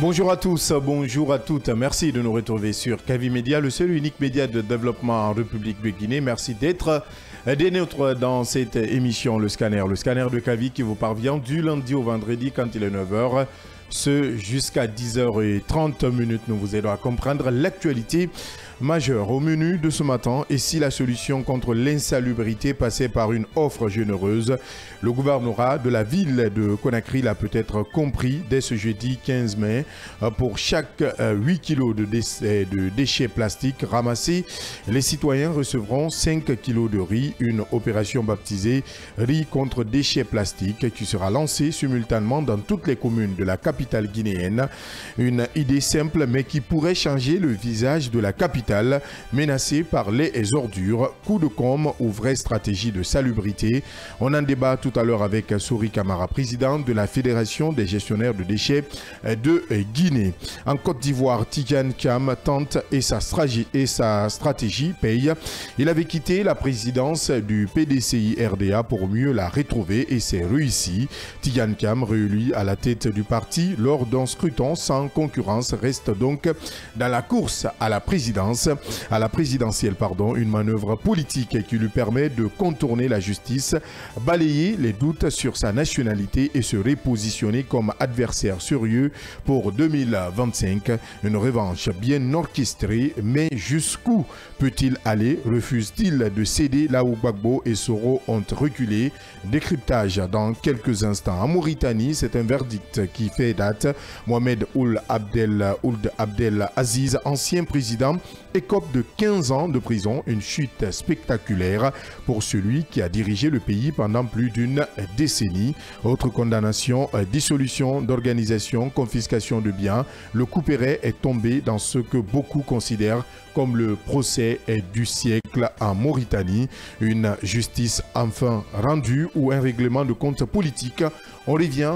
Bonjour à tous, bonjour à toutes. Merci de nous retrouver sur Kavi Média, le seul et unique média de développement en République de Guinée. Merci d'être des nôtres dans cette émission, le scanner de Kavi qui vous parvient du lundi au vendredi quand il est 9h. Jusqu'à 10h30, nous vous aidons à comprendre l'actualité majeure au menu de ce matin. Et si la solution contre l'insalubrité passait par une offre généreuse, le gouvernorat de la ville de Conakry l'a peut-être compris dès ce jeudi 15 mai. Pour chaque 8 kg de déchets plastiques ramassés, les citoyens recevront 5 kg de riz, une opération baptisée Riz contre déchets plastiques qui sera lancée simultanément dans toutes les communes de la capitale guinéenne. Une idée simple mais qui pourrait changer le visage de la capitale menacée par les ordures. Coup de com' ou vraie stratégie de salubrité? On en débat tout à l'heure avec Souri Kamara, président de la Fédération des gestionnaires de déchets de Guinée. En Côte d'Ivoire, Tidjane Thiam tente et sa stratégie paye. Il avait quitté la présidence du PDCI RDA pour mieux la retrouver et c'est réussi. Tidjane Thiam, réélu à la tête du parti lors d'un scrutin sans concurrence, reste donc dans la course à la présidentielle, une manœuvre politique qui lui permet de contourner la justice, balayer les doutes sur sa nationalité et se repositionner comme adversaire sérieux pour 2025. Une revanche bien orchestrée, mais jusqu'où peut-il aller? Refuse-t-il de céder là où Gbagbo et Soro ont reculé? Décryptage dans quelques instants. En Mauritanie, c'est un verdict qui fait date. Mohamed Ould Abdel Aziz, ancien président, écope de 15 ans de prison, une chute spectaculaire pour celui qui a dirigé le pays pendant plus d'une décennie. Autre condamnation, dissolution d'organisation, confiscation de biens. Le couperet est tombé dans ce que beaucoup considèrent comme le procès du siècle en Mauritanie. Une justice enfin rendue ou un règlement de compte politique. On revient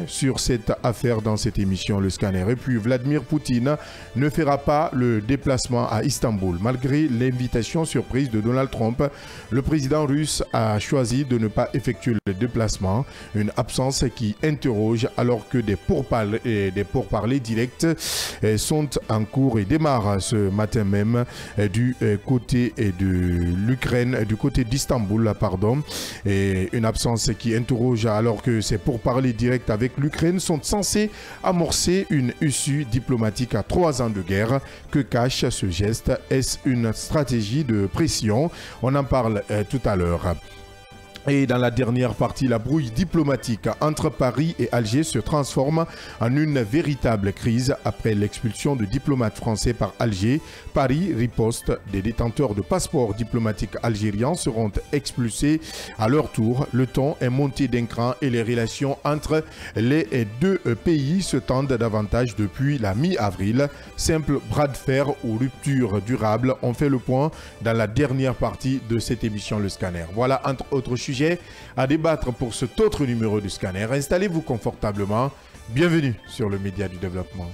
sur cette affaire dans cette émission, le scanner. Et puis Vladimir Poutine ne fera pas le déplacement à Istanbul. Malgré l'invitation surprise de Donald Trump, le président russe a choisi de ne pas effectuer le déplacement. Une absence qui interroge alors que des pourparlers directs sont en cours et démarrent ce matin même du côté de l'Ukraine, du côté d'Istanbul, pardon. Et une absence qui interroge alors que ces pourparlers directs avec l'Ukraine sont censés amorcer une issue diplomatique à 3 ans de guerre. Que cache ce geste? Est-ce une stratégie de pression? On en parle tout à l'heure. Et dans la dernière partie, la brouille diplomatique entre Paris et Alger se transforme en une véritable crise après l'expulsion de diplomates français par Alger. Paris riposte, des détenteurs de passeports diplomatiques algériens seront expulsés à leur tour. Le ton est monté d'un cran et les relations entre les deux pays se tendent davantage depuis la mi-avril. Simple bras de fer ou rupture durable, on fait le point dans la dernière partie de cette émission Le Scanner. Voilà entre autres sujets à débattre pour cet autre numéro du scanner. Installez-vous confortablement. Bienvenue sur le média du développement.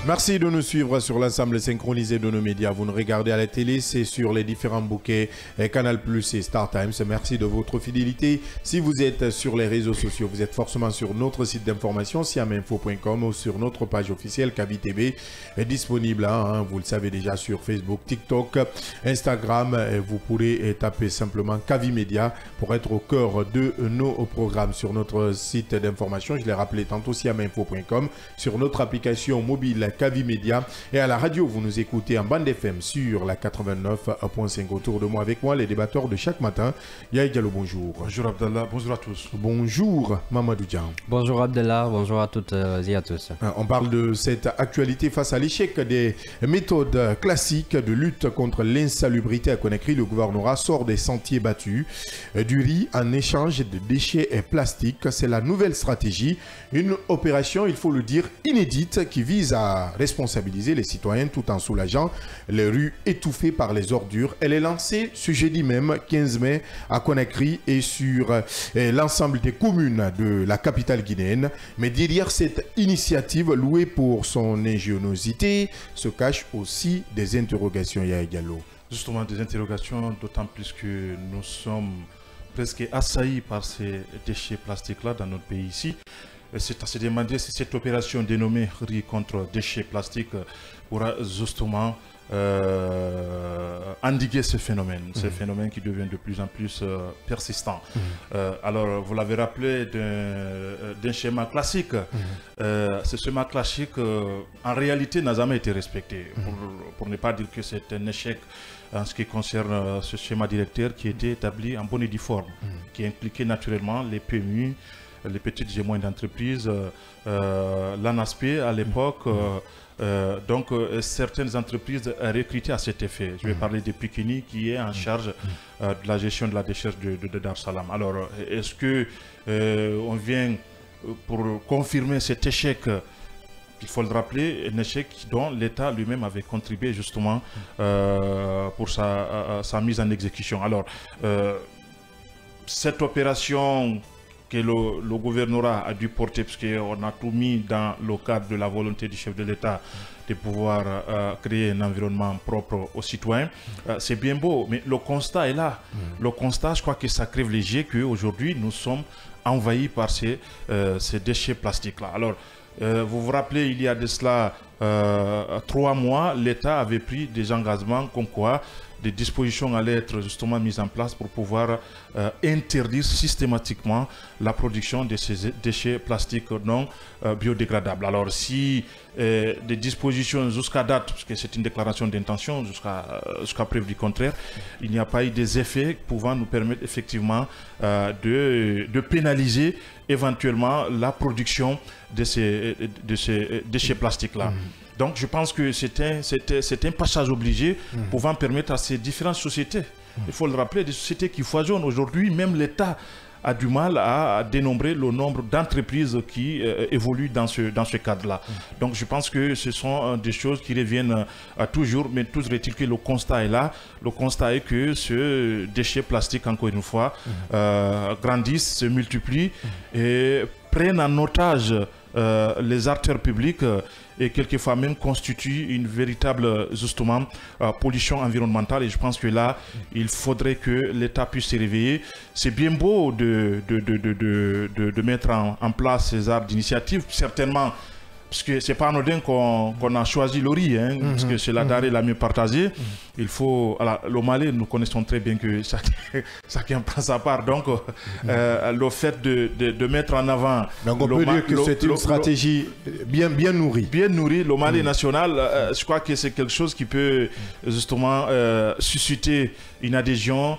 Merci de nous suivre sur l'ensemble synchronisé de nos médias. Vous nous regardez à la télé, c'est sur les différents bouquets Canal Plus et Star Times. Merci de votre fidélité. Si vous êtes sur les réseaux sociaux, vous êtes forcément sur notre site d'information siaminfo.com ou sur notre page officielle Kavi TV est disponible. Vous le savez déjà sur Facebook, TikTok, Instagram. Vous pourrez taper simplement Kavi Média pour être au cœur de nos programmes sur notre site d'information. Je l'ai rappelé tantôt siaminfo.com, sur notre application mobile Kavi Média et à la radio. Vous nous écoutez en bande FM sur la 89.5. Autour de moi, avec moi, les débatteurs de chaque matin. Yaï Diallo, bonjour. Bonjour Abdallah, bonjour à tous. Bonjour Mamadou Dian. Bonjour Abdallah, bonjour à toutes et à tous. On parle de cette actualité face à l'échec des méthodes classiques de lutte contre l'insalubrité à Conakry. Le gouvernorat sort des sentiers battus. Du riz en échange de déchets et plastiques. C'est la nouvelle stratégie. Une opération, il faut le dire, inédite qui vise à responsabiliser les citoyens tout en soulageant les rues étouffées par les ordures. Elle est lancée ce jeudi même, 15 mai, à Conakry et sur l'ensemble des communes de la capitale guinéenne. Mais derrière cette initiative louée pour son ingéniosité se cachent aussi des interrogations, Yaya Diallo. Justement, des interrogations, d'autant plus que nous sommes presque assaillis par ces déchets plastiques-là dans notre pays ici. C'est à se demander si cette opération dénommée Riz contre déchets plastiques pourra justement endiguer ce phénomène, ce phénomène qui devient de plus en plus persistant. Alors, vous l'avez rappelé d'un schéma classique. Ce schéma classique, en réalité, n'a jamais été respecté. Pour ne pas dire que c'est un échec en ce qui concerne ce schéma directeur qui était établi en bonne et due forme, qui impliquait naturellement les PMU, les petites et moyennes entreprises, l'ANASP à l'époque. Donc, certaines entreprises recrutées à cet effet. Je vais parler de Pikini qui est en charge de la gestion de la décharge de Dar Salam. Alors, est-ce que on vient pour confirmer cet échec? Il faut le rappeler, un échec dont l'État lui-même avait contribué justement pour sa mise en exécution. Alors, cette opération que le gouvernorat a dû porter, puisqu'on a tout mis dans le cadre de la volonté du chef de l'État de pouvoir créer un environnement propre aux citoyens. C'est bien beau, mais le constat est là. Le constat, je crois que ça crève les yeux qu'aujourd'hui, nous sommes envahis par ces déchets plastiques-là. Alors, vous vous rappelez, il y a de cela 3 mois, l'État avait pris des engagements comme quoi des dispositions allaient être justement mises en place pour pouvoir interdire systématiquement la production de ces déchets plastiques non biodégradables. Alors si des dispositions jusqu'à date, parce que c'est une déclaration d'intention jusqu'à preuve du contraire, il n'y a pas eu des effets pouvant nous permettre effectivement de pénaliser éventuellement la production de ces déchets plastiques-là. Donc je pense que c'est un passage obligé pouvant permettre à ces différentes sociétés, il faut le rappeler, des sociétés qui foisonnent aujourd'hui, même l'État a du mal à dénombrer le nombre d'entreprises qui évoluent dans ce cadre-là. Donc je pense que ce sont des choses qui reviennent toujours, mais toujours est-il que le constat est là. Le constat est que ce déchet plastique, encore une fois, grandissent, se multiplient et prennent en otage les acteurs publics et quelquefois même constituent une véritable justement pollution environnementale. Et je pense que là, il faudrait que l'État puisse se réveiller. C'est bien beau de mettre en place ces arbres d'initiative, certainement. Parce que ce n'est pas anodin qu'on a choisi le riz, hein, parce que c'est la denrée la mieux partagée. Il faut, alors, le Mali, nous connaissons très bien que chacun prend sa part. Donc, le fait de mettre en avant... Donc, on peut dire que c'est une stratégie bien nourrie. Bien nourrie. Le Mali national, je crois que c'est quelque chose qui peut justement susciter une adhésion.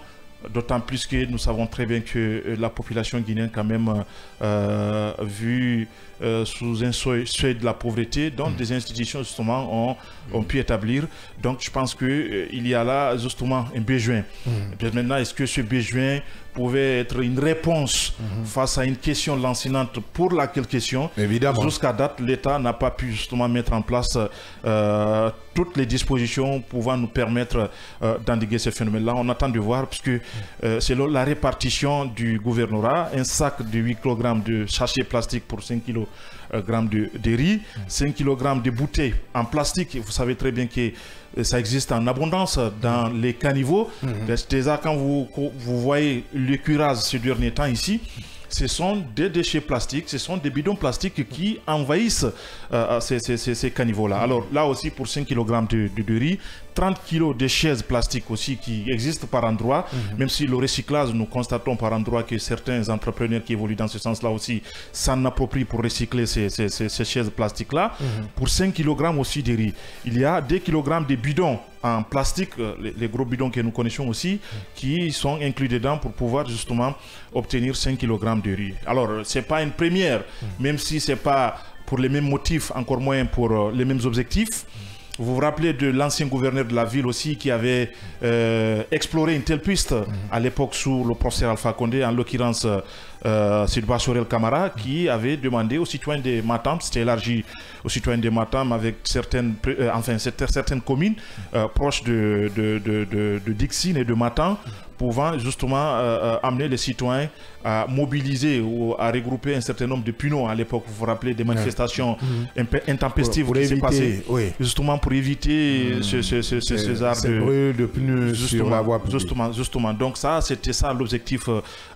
D'autant plus que nous savons très bien que la population guinéenne quand même vue sous un seuil de la pauvreté, dont des institutions justement ont pu établir. Donc je pense qu'il y a là justement un besoin. Et puis maintenant, est-ce que ce besoin pouvait être une réponse face à une question lancinante pour laquelle question, jusqu'à date, l'État n'a pas pu justement mettre en place toutes les dispositions pouvant nous permettre d'endiguer ce phénomène-là. On attend de voir, puisque selon la répartition du gouvernorat, un sac de 8 kg de sachets plastiques pour 5 kg de riz, 5 kg de bouteilles en plastique. Vous savez très bien que ça existe en abondance dans les caniveaux. Déjà, quand vous voyez le curage ce dernier temps ici, ce sont des déchets plastiques, ce sont des bidons plastiques qui envahissent ces caniveaux-là. Alors là aussi, pour 5 kg de riz, 30 kg de chaises plastiques aussi qui existent par endroit, même si le recyclage, nous constatons par endroit que certains entrepreneurs qui évoluent dans ce sens-là aussi s'en approprient pour recycler ces chaises plastiques-là. Pour 5 kg aussi de riz, il y a 2 kg de bidons en plastique, les gros bidons que nous connaissons aussi, qui sont inclus dedans pour pouvoir justement obtenir 5 kg de riz. Alors, ce n'est pas une première, même si ce n'est pas pour les mêmes motifs, encore moins pour les mêmes objectifs. Vous vous rappelez de l'ancien gouverneur de la ville aussi qui avait exploré une telle piste à l'époque sous le professeur Alpha Condé, en l'occurrence Sidba Sorel Camara, qui avait demandé aux citoyens de Matam, c'était élargi aux citoyens de Matam avec certaines communes proches de Dixine et de Matam, pouvant justement amener les citoyens à mobiliser ou à regrouper un certain nombre de punaux. À l'époque, vous vous rappelez des manifestations intempestives qui s'est passées, justement pour éviter ces arts de pneus sur la voie publique. Justement. Donc ça, c'était ça l'objectif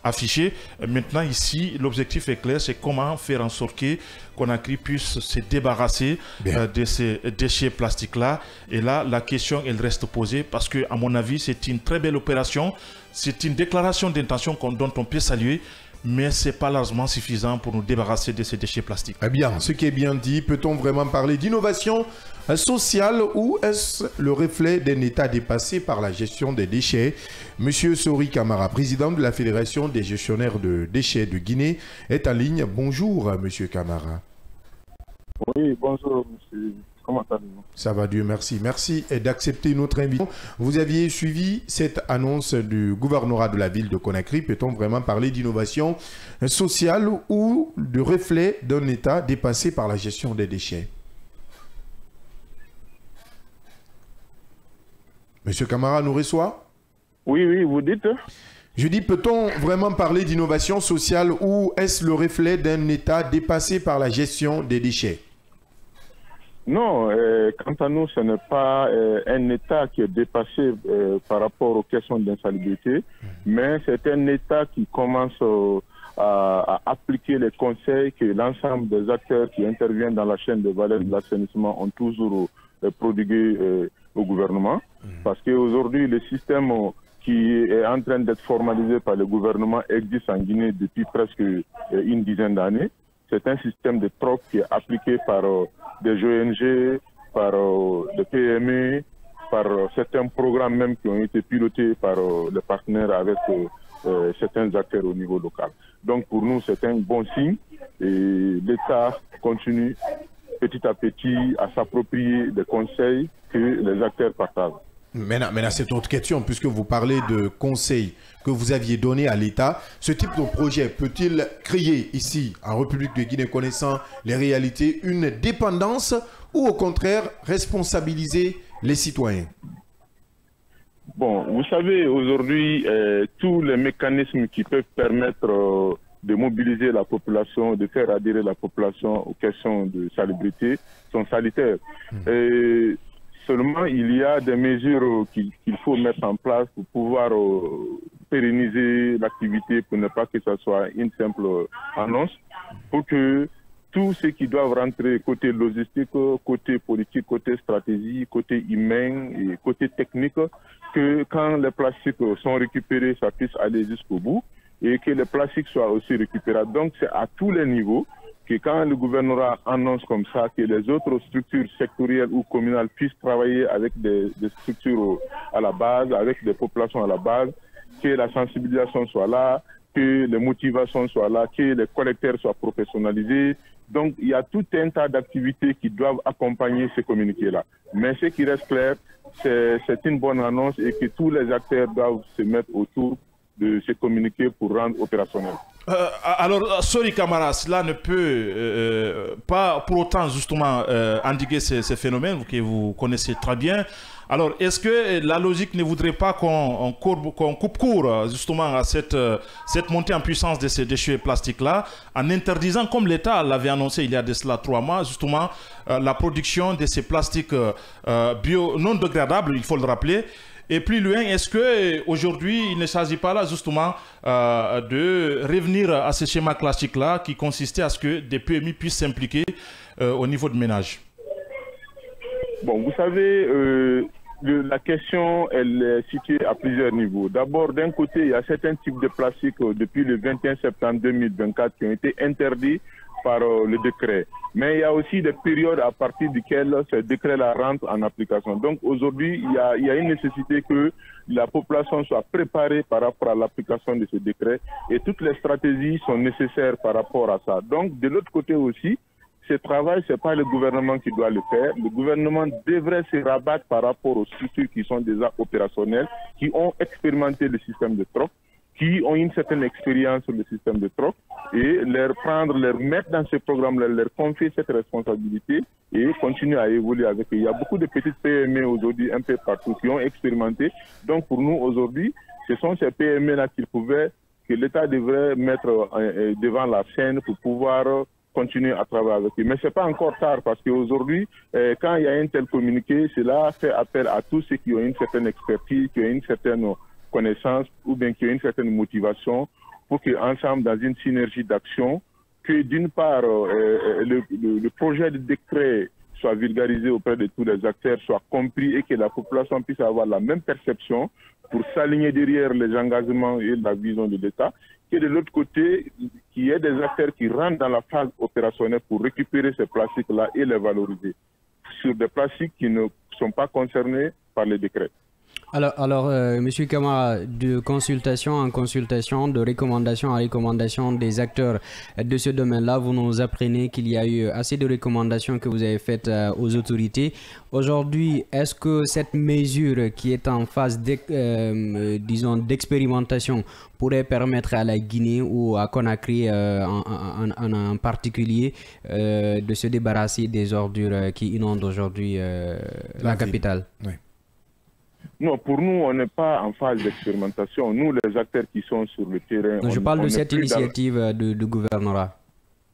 affiché. Maintenant ici, l'objectif est clair, c'est comment faire en sorte que Conakry puisse se débarrasser de ces déchets plastiques-là. Et là, la question, elle reste posée parce que, à mon avis, c'est une très belle opération. C'est une déclaration d'intention dont on peut saluer, mais ce n'est pas largement suffisant pour nous débarrasser de ces déchets plastiques. Eh bien, ce qui est bien dit, peut-on vraiment parler d'innovation sociale ou est-ce le reflet d'un État dépassé par la gestion des déchets? Monsieur Sori Camara, président de la Fédération des gestionnaires de déchets de Guinée, est en ligne. Bonjour, monsieur Camara. Oui, bonjour, monsieur. Comment allez-vous? Ça va, Dieu merci. Merci d'accepter notre invitation. Vous aviez suivi cette annonce du gouvernorat de la ville de Conakry. Peut-on vraiment parler d'innovation sociale ou de reflet d'un État dépassé par la gestion des déchets? Monsieur Camara nous reçoit? Oui, vous dites? Je dis, peut-on vraiment parler d'innovation sociale ou est-ce le reflet d'un État dépassé par la gestion des déchets? Non, quant à nous, ce n'est pas un État qui est dépassé par rapport aux questions d'insalubrité, mais c'est un État qui commence à appliquer les conseils que l'ensemble des acteurs qui interviennent dans la chaîne de valeur de l'assainissement ont toujours prodigués au gouvernement. Parce qu'aujourd'hui, le système qui est en train d'être formalisé par le gouvernement existe en Guinée depuis presque une dizaine d'années. C'est un système de troc qui est appliqué par des ONG, par des PME, par certains programmes même qui ont été pilotés par les partenaires avec certains acteurs au niveau local. Donc pour nous, c'est un bon signe et l'État continue petit à petit à s'approprier des conseils que les acteurs partagent. Maintenant, c'est autre question, puisque vous parlez de conseils que vous aviez donnés à l'État. Ce type de projet peut-il créer ici, en République de Guinée, connaissant les réalités, une dépendance ou au contraire responsabiliser les citoyens? Bon, vous savez, aujourd'hui, tous les mécanismes qui peuvent permettre de mobiliser la population, de faire adhérer la population aux questions de salubrité sont salutaires. Et seulement, il y a des mesures qu'il faut mettre en place pour pouvoir pérenniser l'activité, pour ne pas que ce soit une simple annonce, pour que tous ceux qui doivent rentrer côté logistique, côté politique, côté stratégie, côté humain et côté technique, que quand les plastiques sont récupérés, ça puisse aller jusqu'au bout et que les plastiques soient aussi récupérables. Donc, c'est à tous les niveaux que quand le gouvernorat annonce comme ça que les autres structures sectorielles ou communales puissent travailler avec des structures à la base, avec des populations à la base, que la sensibilisation soit là, que les motivations soient là, que les collecteurs soient professionnalisés. Donc, il y a tout un tas d'activités qui doivent accompagner ces communiqués-là. Mais ce qui reste clair, c'est une bonne annonce et que tous les acteurs doivent se mettre autour de ces communiqués pour rendre opérationnel. Alors, Sori Camara, cela ne peut pas pour autant justement endiguer ces phénomènes que vous connaissez très bien. Alors, est-ce que la logique ne voudrait pas qu'on coupe court justement à cette montée en puissance de ces déchets plastiques-là, en interdisant, comme l'État l'avait annoncé il y a de cela 3 mois, justement la production de ces plastiques non dégradables, il faut le rappeler. Et plus loin, est-ce qu'aujourd'hui, il ne s'agit pas là justement de revenir à ce schéma classique-là qui consistait à ce que des PMI puissent s'impliquer au niveau de ménage? Bon, vous savez, la question, elle est située à plusieurs niveaux. D'abord, d'un côté, il y a certains types de plastiques depuis le 21 septembre 2024 qui ont été interdits par le décret. Mais il y a aussi des périodes à partir duquel ce décret-là rentre en application. Donc aujourd'hui, il y a une nécessité que la population soit préparée par rapport à l'application de ce décret et toutes les stratégies sont nécessaires par rapport à ça. Donc de l'autre côté aussi, ce travail, ce n'est pas le gouvernement qui doit le faire. Le gouvernement devrait se rabattre par rapport aux structures qui sont déjà opérationnelles, qui ont expérimenté le système de troc, qui ont une certaine expérience sur le système de troc, et leur prendre, leur mettre dans ce programme, leur confier cette responsabilité et continuer à évoluer avec eux. Il y a beaucoup de petites PME aujourd'hui un peu partout qui ont expérimenté. Donc pour nous aujourd'hui, ce sont ces PME-là que l'État devrait mettre devant la scène pour pouvoir continuer à travailler avec eux. Mais ce n'est pas encore tard parce qu'aujourd'hui, quand il y a un tel communiqué, cela fait appel à tous ceux qui ont une certaine expertise, qui ont une certaine connaissance ou bien qui ont une certaine motivation pour qu'ensemble, dans une synergie d'action, que d'une part, le projet de décret soit vulgarisé auprès de tous les acteurs, soit compris et que la population puisse avoir la même perception pour s'aligner derrière les engagements et la vision de l'État, que de l'autre côté, qu'il y ait des acteurs qui rentrent dans la phase opérationnelle pour récupérer ces plastiques-là et les valoriser sur des plastiques qui ne sont pas concernés par les décrets. Alors Monsieur Camara, de consultation en consultation, de recommandation en recommandation des acteurs de ce domaine-là, vous nous apprenez qu'il y a eu assez de recommandations que vous avez faites aux autorités. Aujourd'hui, est-ce que cette mesure qui est en phase d'expérimentation pourrait permettre à la Guinée ou à Conakry en particulier de se débarrasser des ordures qui inondent aujourd'hui la capitale? Oui. Non, pour nous, on n'est pas en phase d'expérimentation. Nous, les acteurs qui sont sur le terrain... Non, je parle de cette initiative du gouvernorat.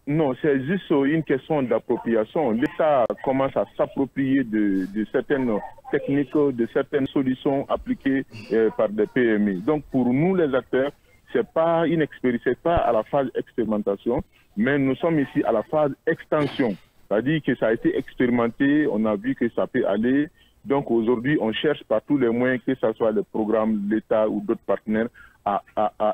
Non, c'est juste une question d'appropriation. L'État commence à s'approprier de certaines techniques, de certaines solutions appliquées par des PME. Donc, pour nous, les acteurs, c'est pas à la phase expérimentation, mais nous sommes ici à la phase extension. C'est-à-dire que ça a été expérimenté, on a vu que ça peut aller. Donc aujourd'hui, on cherche par tous les moyens, que ce soit le programme, l'État ou d'autres partenaires, à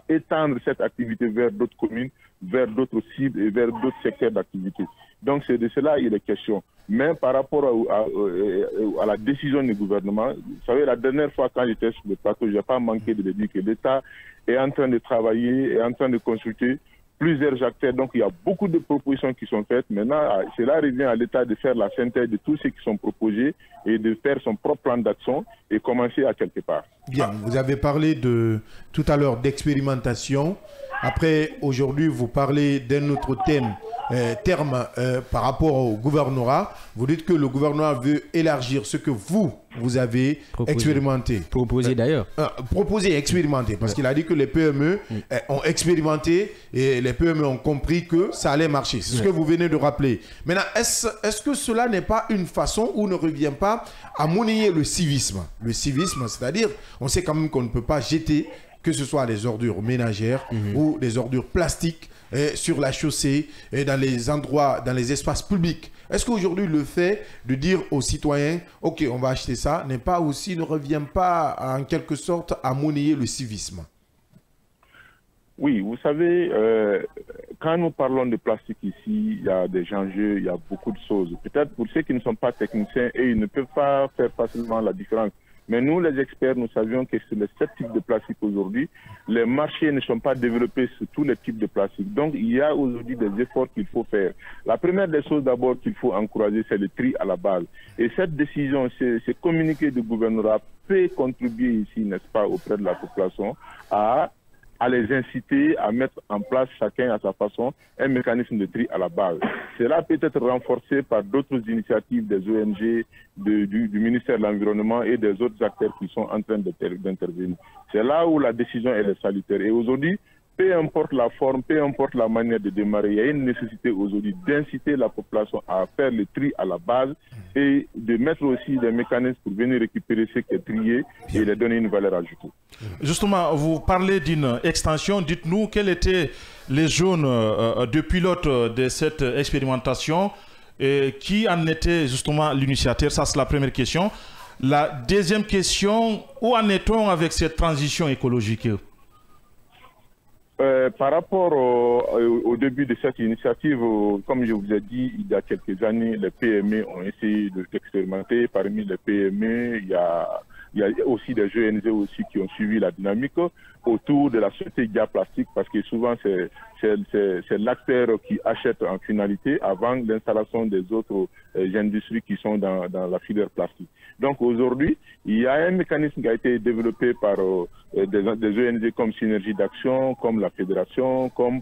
étendre cette activité vers d'autres communes, vers d'autres cibles et vers d'autres secteurs d'activité. Donc c'est de cela il est question. Mais par rapport à la décision du gouvernement, vous savez, la dernière fois quand j'étais sur le plateau, je n'ai pas manqué de le dire que l'État est en train de travailler, est en train de consulter plusieurs acteurs. Donc il y a beaucoup de propositions qui sont faites. Maintenant, cela revient à l'État de faire la synthèse de tous ceux qui sont proposés et de faire son propre plan d'action et commencer à quelque part. Bien, vous avez parlé tout à l'heure d'expérimentation. Après, aujourd'hui, vous parlez d'un autre terme par rapport au gouvernorat. Vous dites que le gouvernorat veut élargir ce que vous avez expérimenté. Proposé d'ailleurs. Proposé, expérimenté. Parce qu'il a dit que les PME ont expérimenté et les PME ont compris que ça allait marcher. C'est ce que vous venez de rappeler. Maintenant, est-ce que cela n'est pas une façon où ne revient pas à monnayer le civisme? Le civisme, c'est-à-dire, on sait quand même qu'on ne peut pas jeter, que ce soit les ordures ménagères ou des ordures plastiques sur la chaussée et dans les endroits, dans les espaces publics. Est-ce qu'aujourd'hui le fait de dire aux citoyens « Ok, on va acheter ça » ne revient pas en quelque sorte à monnayer le civisme? Oui, vous savez, quand nous parlons de plastique ici, il y a des enjeux, il y a beaucoup de choses. Peut-être pour ceux qui ne sont pas techniciens et ils ne peuvent pas faire facilement la différence. Mais nous, les experts, nous savions que sur les 7 types de plastique aujourd'hui, les marchés ne sont pas développés sur tous les types de plastique. Donc, il y a aujourd'hui des efforts qu'il faut faire. La première des choses d'abord qu'il faut encourager, c'est le tri à la base. Et cette décision, ce communiqué du gouvernement peut contribuer ici, n'est-ce pas, auprès de la population à les inciter à mettre en place chacun à sa façon un mécanisme de tri à la base. Cela peut être renforcé par d'autres initiatives des ONG, du ministère de l'Environnement et des autres acteurs qui sont en train d'intervenir. C'est là où la décision est salutaire. Et aujourd'hui, peu importe la forme, peu importe la manière de démarrer, il y a une nécessité aujourd'hui d'inciter la population à faire le tri à la base et de mettre aussi des mécanismes pour venir récupérer ce qui est trié et les donner une valeur ajoutée. Justement, vous parlez d'une extension. Dites-nous quelles étaient les zones de pilote de cette expérimentation et qui en était justement l'initiateur. Ça, c'est la première question. La deuxième question, où en est-on avec cette transition écologique? Par rapport au début de cette initiative, comme je vous ai dit, il y a quelques années, les PME ont essayé d'expérimenter. Parmi les PME, il y a Il y a aussi des ONG aussi qui ont suivi la dynamique autour de la société Diaplastique, parce que souvent c'est l'acteur qui achète en finalité avant l'installation des autres industries qui sont dans la filière plastique. Donc aujourd'hui, il y a un mécanisme qui a été développé par des ONG comme Synergie d'Action, comme la Fédération, comme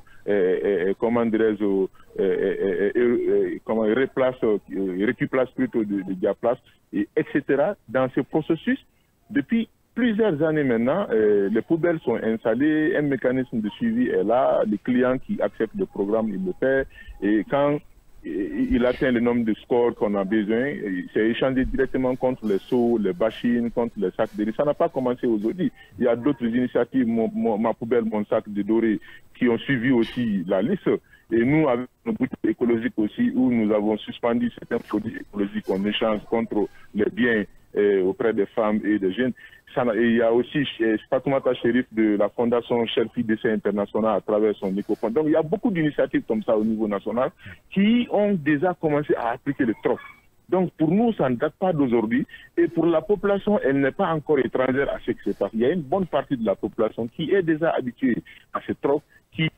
Récuplace plutôt de Diaplast, etc. Dans ce processus, depuis plusieurs années maintenant, les poubelles sont installées, un mécanisme de suivi est là, les clients qui acceptent le programme, ils le paient, et quand il atteint le nombre de scores qu'on a besoin, c'est échangé directement contre les seaux, les bachines, contre les sacs de riz. Ça n'a pas commencé aujourd'hui. Il y a d'autres initiatives, Ma Poubelle, Mon Sac de Doré, qui ont suivi aussi la liste. Et nous, avec nos boutiques écologiques aussi, où nous avons suspendu certains produits écologiques qu'on échange contre les biens auprès des femmes et des jeunes. Il y a aussi Fatoumata Chérif de la Fondation Shelfie Décès International à travers son éco-fonds. Donc il y a beaucoup d'initiatives comme ça au niveau national qui ont déjà commencé à appliquer le troc. Donc pour nous, ça ne date pas d'aujourd'hui. Et pour la population, elle n'est pas encore étrangère à ce qui se passe. Il y a une bonne partie de la population qui est déjà habituée à ce troc, qui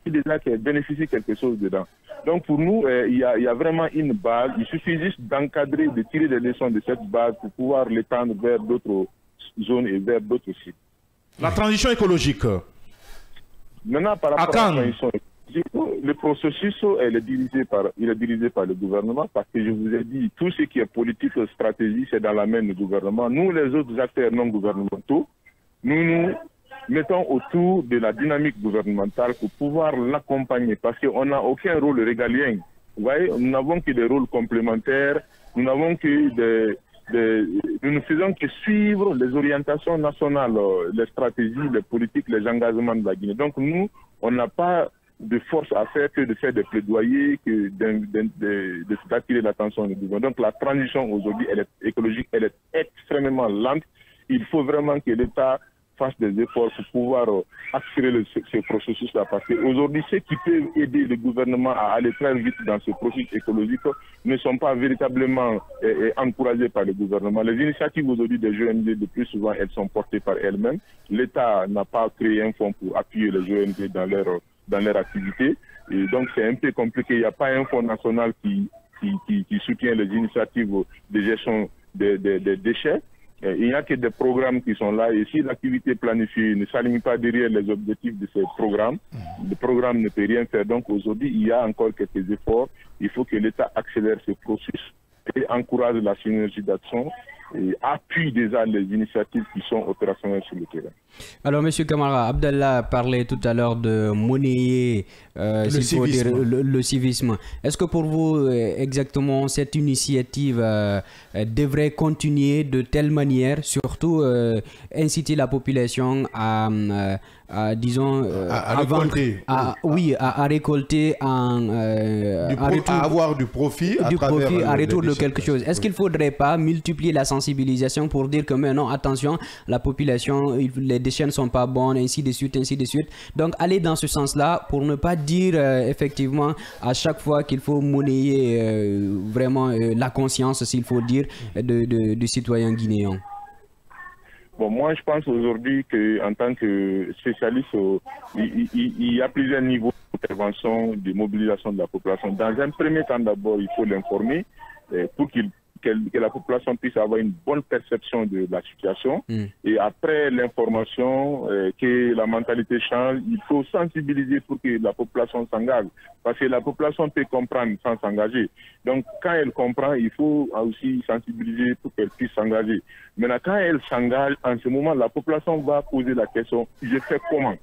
bénéficie quelque chose dedans. Donc pour nous, il y a vraiment une base. Il suffit juste d'encadrer, de tirer des leçons de cette base pour pouvoir l'étendre vers d'autres zones et vers d'autres sites. La transition écologique. Maintenant, par rapport à la transition écologique, le processus il est dirigé par le gouvernement, parce que je vous ai dit, tout ce qui est politique, stratégie, c'est dans la main du gouvernement. Nous, les autres acteurs non gouvernementaux, nous mettons autour de la dynamique gouvernementale pour pouvoir l'accompagner, parce qu'on n'a aucun rôle régalien. Vous voyez, nous n'avons que des rôles complémentaires, nous n'avons que nous ne faisons que suivre les orientations nationales, les stratégies, les politiques, les engagements de la Guinée. Donc nous, on n'a pas de force à faire que de faire des plaidoyers, que d'attirer l'attention du gouvernement. Donc la transition aujourd'hui, elle est écologique, elle est extrêmement lente. Il faut vraiment que l'État fasse des efforts pour pouvoir accélérer ce processus-là. Parce qu'aujourd'hui, ceux qui peuvent aider le gouvernement à aller très vite dans ce processus écologique ne sont pas véritablement encouragés par le gouvernement. Les initiatives aujourd'hui des ONG, de plus souvent, elles sont portées par elles-mêmes. L'État n'a pas créé un fonds pour appuyer les ONG dans leur activité. Et donc, c'est un peu compliqué. Il n'y a pas un fonds national qui soutient les initiatives de gestion des déchets. Il n'y a que des programmes qui sont là, et si l'activité planifiée ne s'aligne pas derrière les objectifs de ces programmes, le programme ne peut rien faire. Donc aujourd'hui, il y a encore quelques efforts. Il faut que l'État accélère ce processus et encourage la synergie d'action et appuie déjà les initiatives qui sont opérationnelles sur le terrain. Alors, M. Kamara, Abdallah parlait tout à l'heure de monnayer le civisme. Est-ce que pour vous, exactement, cette initiative devrait continuer de telle manière, surtout inciter la population à récolter, à avoir du profit à retour de quelque chose. Est-ce qu'il ne faudrait pas multiplier la sensibilisation pour dire que maintenant, attention, la population, les déchets ne sont pas bons, ainsi de suite, ainsi de suite. Donc, aller dans ce sens-là pour ne pas dire effectivement à chaque fois qu'il faut monnayer vraiment la conscience, s'il faut dire, du citoyen guinéen. Bon, moi, je pense aujourd'hui qu'en tant que spécialiste, il y a plusieurs niveaux d'intervention, de mobilisation de la population. Dans un premier temps, d'abord, il faut l'informer pour que la population puisse avoir une bonne perception de la situation. Et après l'information, que la mentalité change, il faut sensibiliser pour que la population s'engage. Parce que la population peut comprendre sans s'engager. Donc quand elle comprend, il faut aussi sensibiliser pour qu'elle puisse s'engager. Maintenant, quand elle s'engage, en ce moment, la population va poser la question, je fais comment?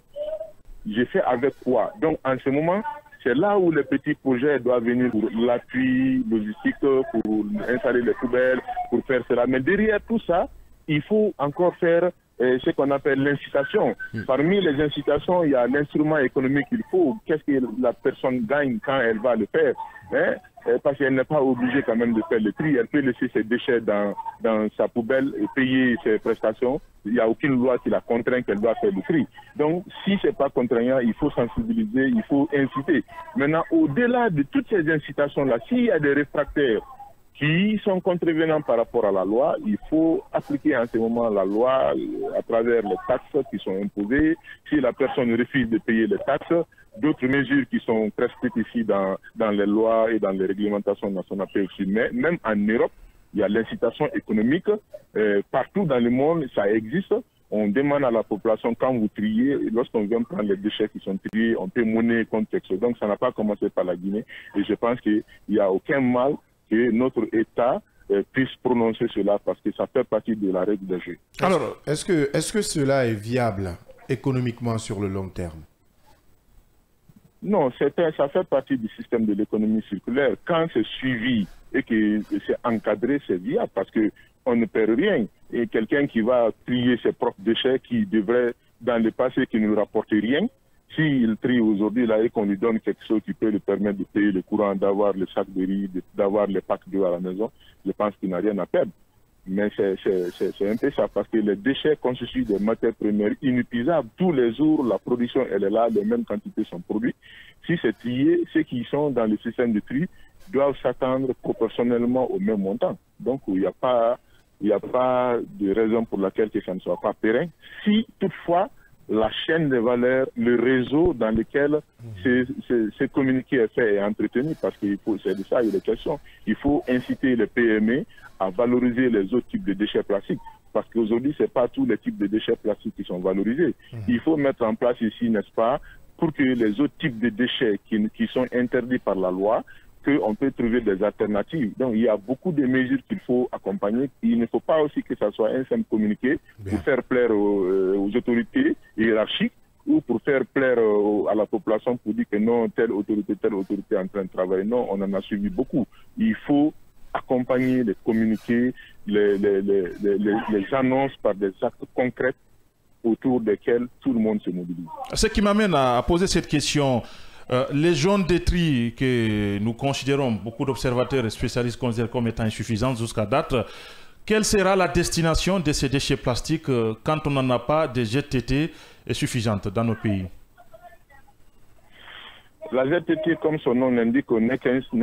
Je fais avec quoi? Donc en ce moment, c'est là où les petits projets doivent venir pour l'appui logistique, pour installer les poubelles, pour faire cela. Mais derrière tout ça, il faut encore faire ce qu'on appelle l'incitation. Parmi les incitations, il y a l'instrument économique qu'il faut. Qu'est-ce que la personne gagne quand elle va le faire, hein? Parce qu'elle n'est pas obligée quand même de faire le tri. Elle peut laisser ses déchets dans sa poubelle et payer ses prestations. Il n'y a aucune loi qui la contraint qu'elle doit faire le tri. Donc, si ce n'est pas contraignant, il faut sensibiliser, il faut inciter. Maintenant, au-delà de toutes ces incitations-là, s'il y a des réfractaires qui sont contrevenants par rapport à la loi. Il faut appliquer en ce moment la loi à travers les taxes qui sont imposées. Si la personne refuse de payer les taxes, d'autres mesures qui sont prescrites ici dans les lois et dans les réglementations nationales aussi. Mais même en Europe, il y a l'incitation économique. Partout dans le monde, ça existe. On demande à la population, quand vous triez, lorsqu'on vient prendre les déchets qui sont triés, on peut monnaie contre quelque chose. Donc ça n'a pas commencé par la Guinée. Et je pense qu'il n'y a aucun mal que notre État puisse prononcer cela parce que ça fait partie de la règle de jeu. Alors, est-ce que cela est viable économiquement sur le long terme? Non, ça fait partie du système de l'économie circulaire. Quand c'est suivi et que c'est encadré, c'est viable parce qu'on ne perd rien. Et quelqu'un qui va trier ses propres déchets qui devrait, dans le passé, qui ne rapporte rien, s'il trie aujourd'hui là et qu'on lui donne quelque chose qui peut lui permettre de payer le courant, d'avoir le sac de riz, d'avoir les packs d'eau à la maison, je pense qu'il n'a rien à perdre. Mais c'est un peu ça, parce que les déchets constituent des matières premières inépuisables. Tous les jours, la production, elle est là, les mêmes quantités sont produites. Si c'est trié, ceux qui sont dans le système de tri doivent s'attendre proportionnellement au même montant. Donc, il n'y a pas de raison pour laquelle que ça ne soit pas pérenne. Si, toutefois, la chaîne de valeur, le réseau dans lequel ce communiqué est fait et entretenu, parce que c'est de ça il est question. Il faut inciter les PME à valoriser les autres types de déchets plastiques. Parce qu'aujourd'hui, ce n'est pas tous les types de déchets plastiques qui sont valorisés. Il faut mettre en place ici, n'est-ce pas, pour que les autres types de déchets qui sont interdits par la loi, qu'on peut trouver des alternatives. Donc, il y a beaucoup de mesures qu'il faut accompagner. Il ne faut pas aussi que ça soit un simple communiqué pour faire plaire aux autorités hiérarchiques ou pour faire plaire à la population pour dire que non, telle autorité est en train de travailler. Non, on en a suivi beaucoup. Il faut accompagner les communiqués, les annonces par des actes concrets autour desquels tout le monde se mobilise. Ce qui m'amène à poser cette question. Les zones de tri que nous considérons, beaucoup d'observateurs et spécialistes considèrent comme étant insuffisantes jusqu'à date, quelle sera la destination de ces déchets plastiques quand on n'en a pas de ZTT suffisantes dans nos pays? La ZTT, comme son nom l'indique, n'est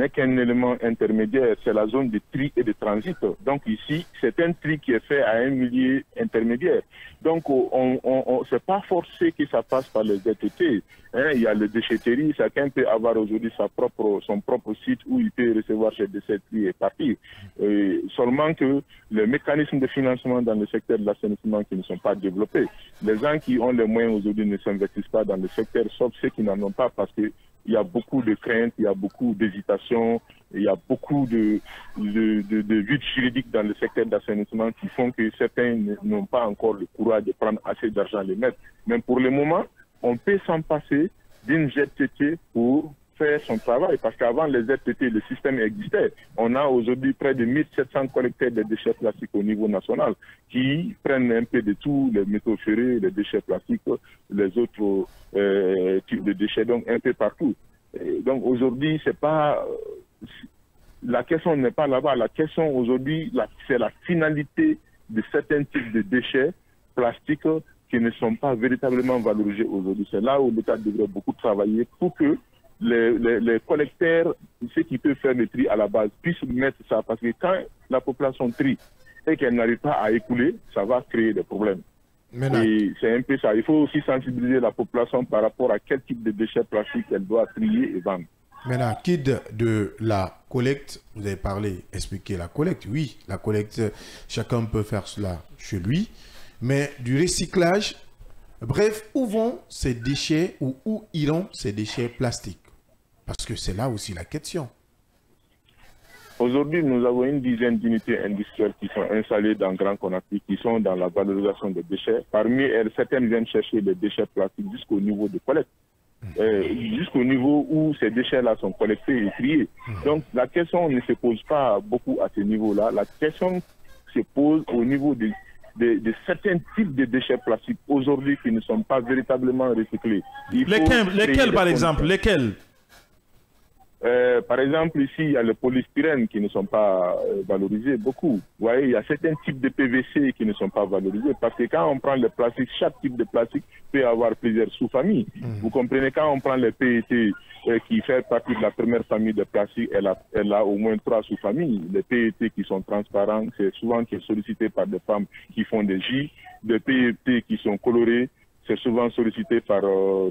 qu'un élément intermédiaire. C'est la zone de tri et de transit. Donc ici, c'est un tri qui est fait à un milieu intermédiaire. Donc, c'est pas forcé que ça passe par les ZTT. Il y a les déchetteries. Chacun peut avoir aujourd'hui son propre site où il peut recevoir ses déchets et partir. Seulement que les mécanismes de financement dans le secteur de l'assainissement qui ne sont pas développés. Les gens qui ont les moyens aujourd'hui ne s'investissent pas dans le secteur, sauf ceux qui n'en ont pas parce que il y a beaucoup de craintes, il y a beaucoup d'hésitations, il y a beaucoup de vides juridiques dans le secteur d'assainissement qui font que certains n'ont pas encore le courage de prendre assez d'argent à les mettre. Mais pour le moment, on peut s'en passer d'une ZTT pour faire son travail, parce qu'avant les ZTT, le système existait. On a aujourd'hui près de 1700 collecteurs de déchets plastiques au niveau national qui prennent un peu de tout, les métaux ferrés, les déchets plastiques, les autres types de déchets, donc un peu partout. Et donc aujourd'hui, c'est pas la question n'est pas là-bas. La question aujourd'hui, c'est la finalité de certains types de déchets plastiques qui ne sont pas véritablement valorisés aujourd'hui. C'est là où l'État devrait beaucoup travailler pour que les collecteurs, ceux qui peuvent faire le tri à la base, puissent mettre ça. Parce que quand la population trie et qu'elle n'arrive pas à écouler, ça va créer des problèmes. Et c'est un peu ça. Il faut aussi sensibiliser la population par rapport à quel type de déchets plastiques elle doit trier et vendre. Maintenant, quitte de la collecte, vous avez parlé, expliqué la collecte. Oui, la collecte, chacun peut faire cela chez lui. Mais du recyclage, bref, où vont ces déchets ou où iront ces déchets plastiques? Parce que c'est là aussi la question. Aujourd'hui, nous avons une dizaine d'unités industrielles qui sont installées dans Grand Conakry, qui sont dans la valorisation des déchets. Parmi elles, certaines viennent chercher les déchets plastiques jusqu'au niveau de collecte. Jusqu'au niveau où ces déchets-là sont collectés et triés. Donc, la question ne se pose pas beaucoup à ce niveau-là. La question se pose au niveau de certains types de déchets plastiques aujourd'hui qui ne sont pas véritablement recyclés. Lesquels par exemple? Lesquels? Par exemple, ici, il y a le polystyrène qui ne sont pas valorisés beaucoup. Vous voyez, il y a certains types de PVC qui ne sont pas valorisés parce que quand on prend le plastique, chaque type de plastique peut avoir plusieurs sous-familles. Vous comprenez, quand on prend le PET qui fait partie de la première famille de plastique, elle a au moins 3 sous-familles. Les PET qui sont transparents, c'est souvent qui est sollicité par des femmes qui font des jus. Les PET qui sont colorés, c'est souvent sollicité par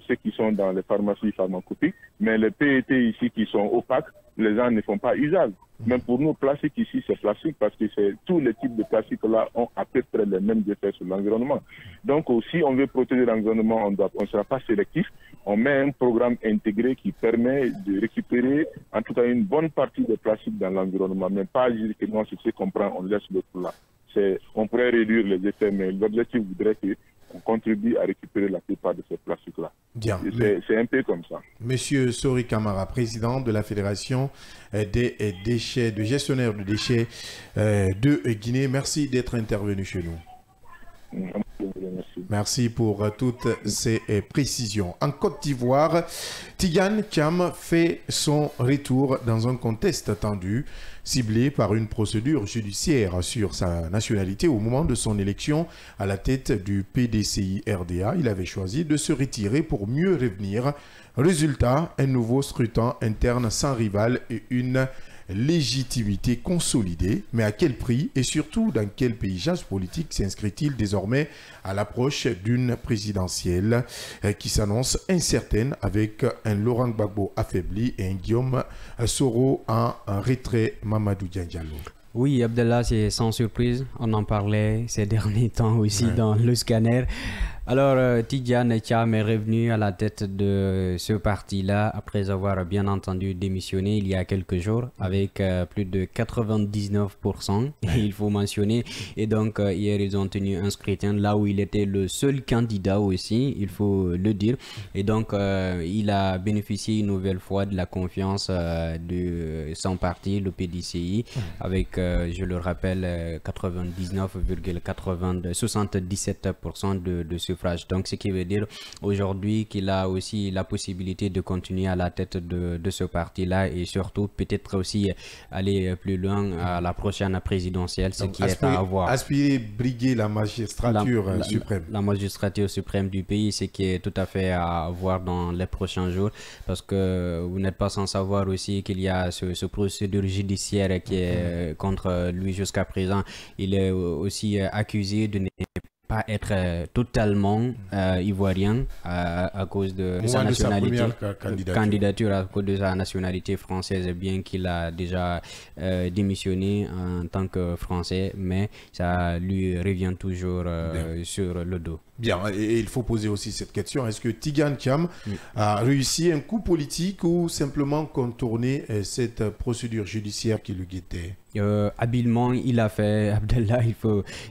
ceux qui sont dans les pharmacies pharmacopiques. Mais les PET ici qui sont opaques, les gens ne font pas usage. Même pour nous, plastique ici, c'est plastique parce que tous les types de plastique là ont à peu près les mêmes effets sur l'environnement. Donc, si on veut protéger l'environnement, on ne sera pas sélectif. On met un programme intégré qui permet de récupérer, en tout cas, une bonne partie des plastiques dans l'environnement, mais pas dire que non, c'est ce qu'on prend, on laisse l'autre là. On pourrait réduire les effets, mais l'objectif voudrait qu'on contribue à récupérer la plupart de ces plastiques-là. Bien. C'est un peu comme ça. Monsieur Sori Kamara, président de la Fédération des déchets, de gestionnaires de déchets de Guinée, merci d'être intervenu chez nous. Merci pour toutes ces précisions. En Côte d'Ivoire, Tidiane Thiam fait son retour dans un contexte tendu, ciblé par une procédure judiciaire sur sa nationalité au moment de son élection à la tête du PDCI-RDA. Il avait choisi de se retirer pour mieux revenir. Résultat, un nouveau scrutin interne sans rival et une légitimité consolidée, mais à quel prix et surtout dans quel paysage politique s'inscrit-il désormais à l'approche d'une présidentielle qui s'annonce incertaine avec un Laurent Gbagbo affaibli et un Guillaume Soro en retrait? Mamadou Diallo. Oui, Abdallah, c'est sans surprise. On en parlait ces derniers temps aussi dans le scanner. Alors, Tidiane Thiam est revenu à la tête de ce parti-là après avoir bien entendu démissionné il y a quelques jours avec plus de 99%, il faut mentionner. Et donc, hier, ils ont tenu un scrutin là où il était le seul candidat aussi, il faut le dire. Et donc, il a bénéficié une nouvelle fois de la confiance de son parti, le PDCI, avec, je le rappelle, 77% de suffrage. Donc, ce qui veut dire aujourd'hui qu'il a aussi la possibilité de continuer à la tête de ce parti-là et surtout peut-être aussi aller plus loin à la prochaine présidentielle, ce qui est à voir. Aspirer briguer la magistrature suprême. La magistrature suprême du pays, ce qui est tout à fait à voir dans les prochains jours, parce que vous n'êtes pas sans savoir aussi qu'il y a ce procédure judiciaire qui est contre lui jusqu'à présent. Il est aussi accusé de ne pas être totalement ivoirien à cause de sa nationalité, candidature à cause de sa nationalité française, bien qu'il a déjà démissionné en tant que Français, mais ça lui revient toujours sur le dos. Bien, et il faut poser aussi cette question, est-ce que Tidiane Thiam a réussi un coup politique ou simplement contourner cette procédure judiciaire qui le guettait? Habilement, il a fait, Abdallah,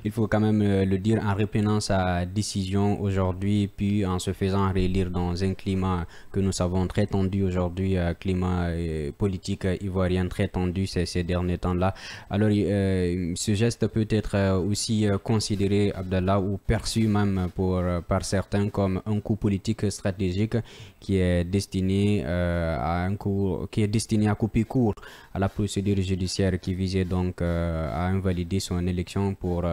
il faut quand même le dire, en reprenant sa décision aujourd'hui, puis en se faisant réélire dans un climat que nous savons très tendu aujourd'hui, climat politique ivoirien très tendu ces derniers temps-là. Alors, ce geste peut être aussi considéré, Abdallah, ou perçu même par certains comme un coup politique stratégique qui est destiné à couper court à la procédure judiciaire qui visait donc à invalider son élection pour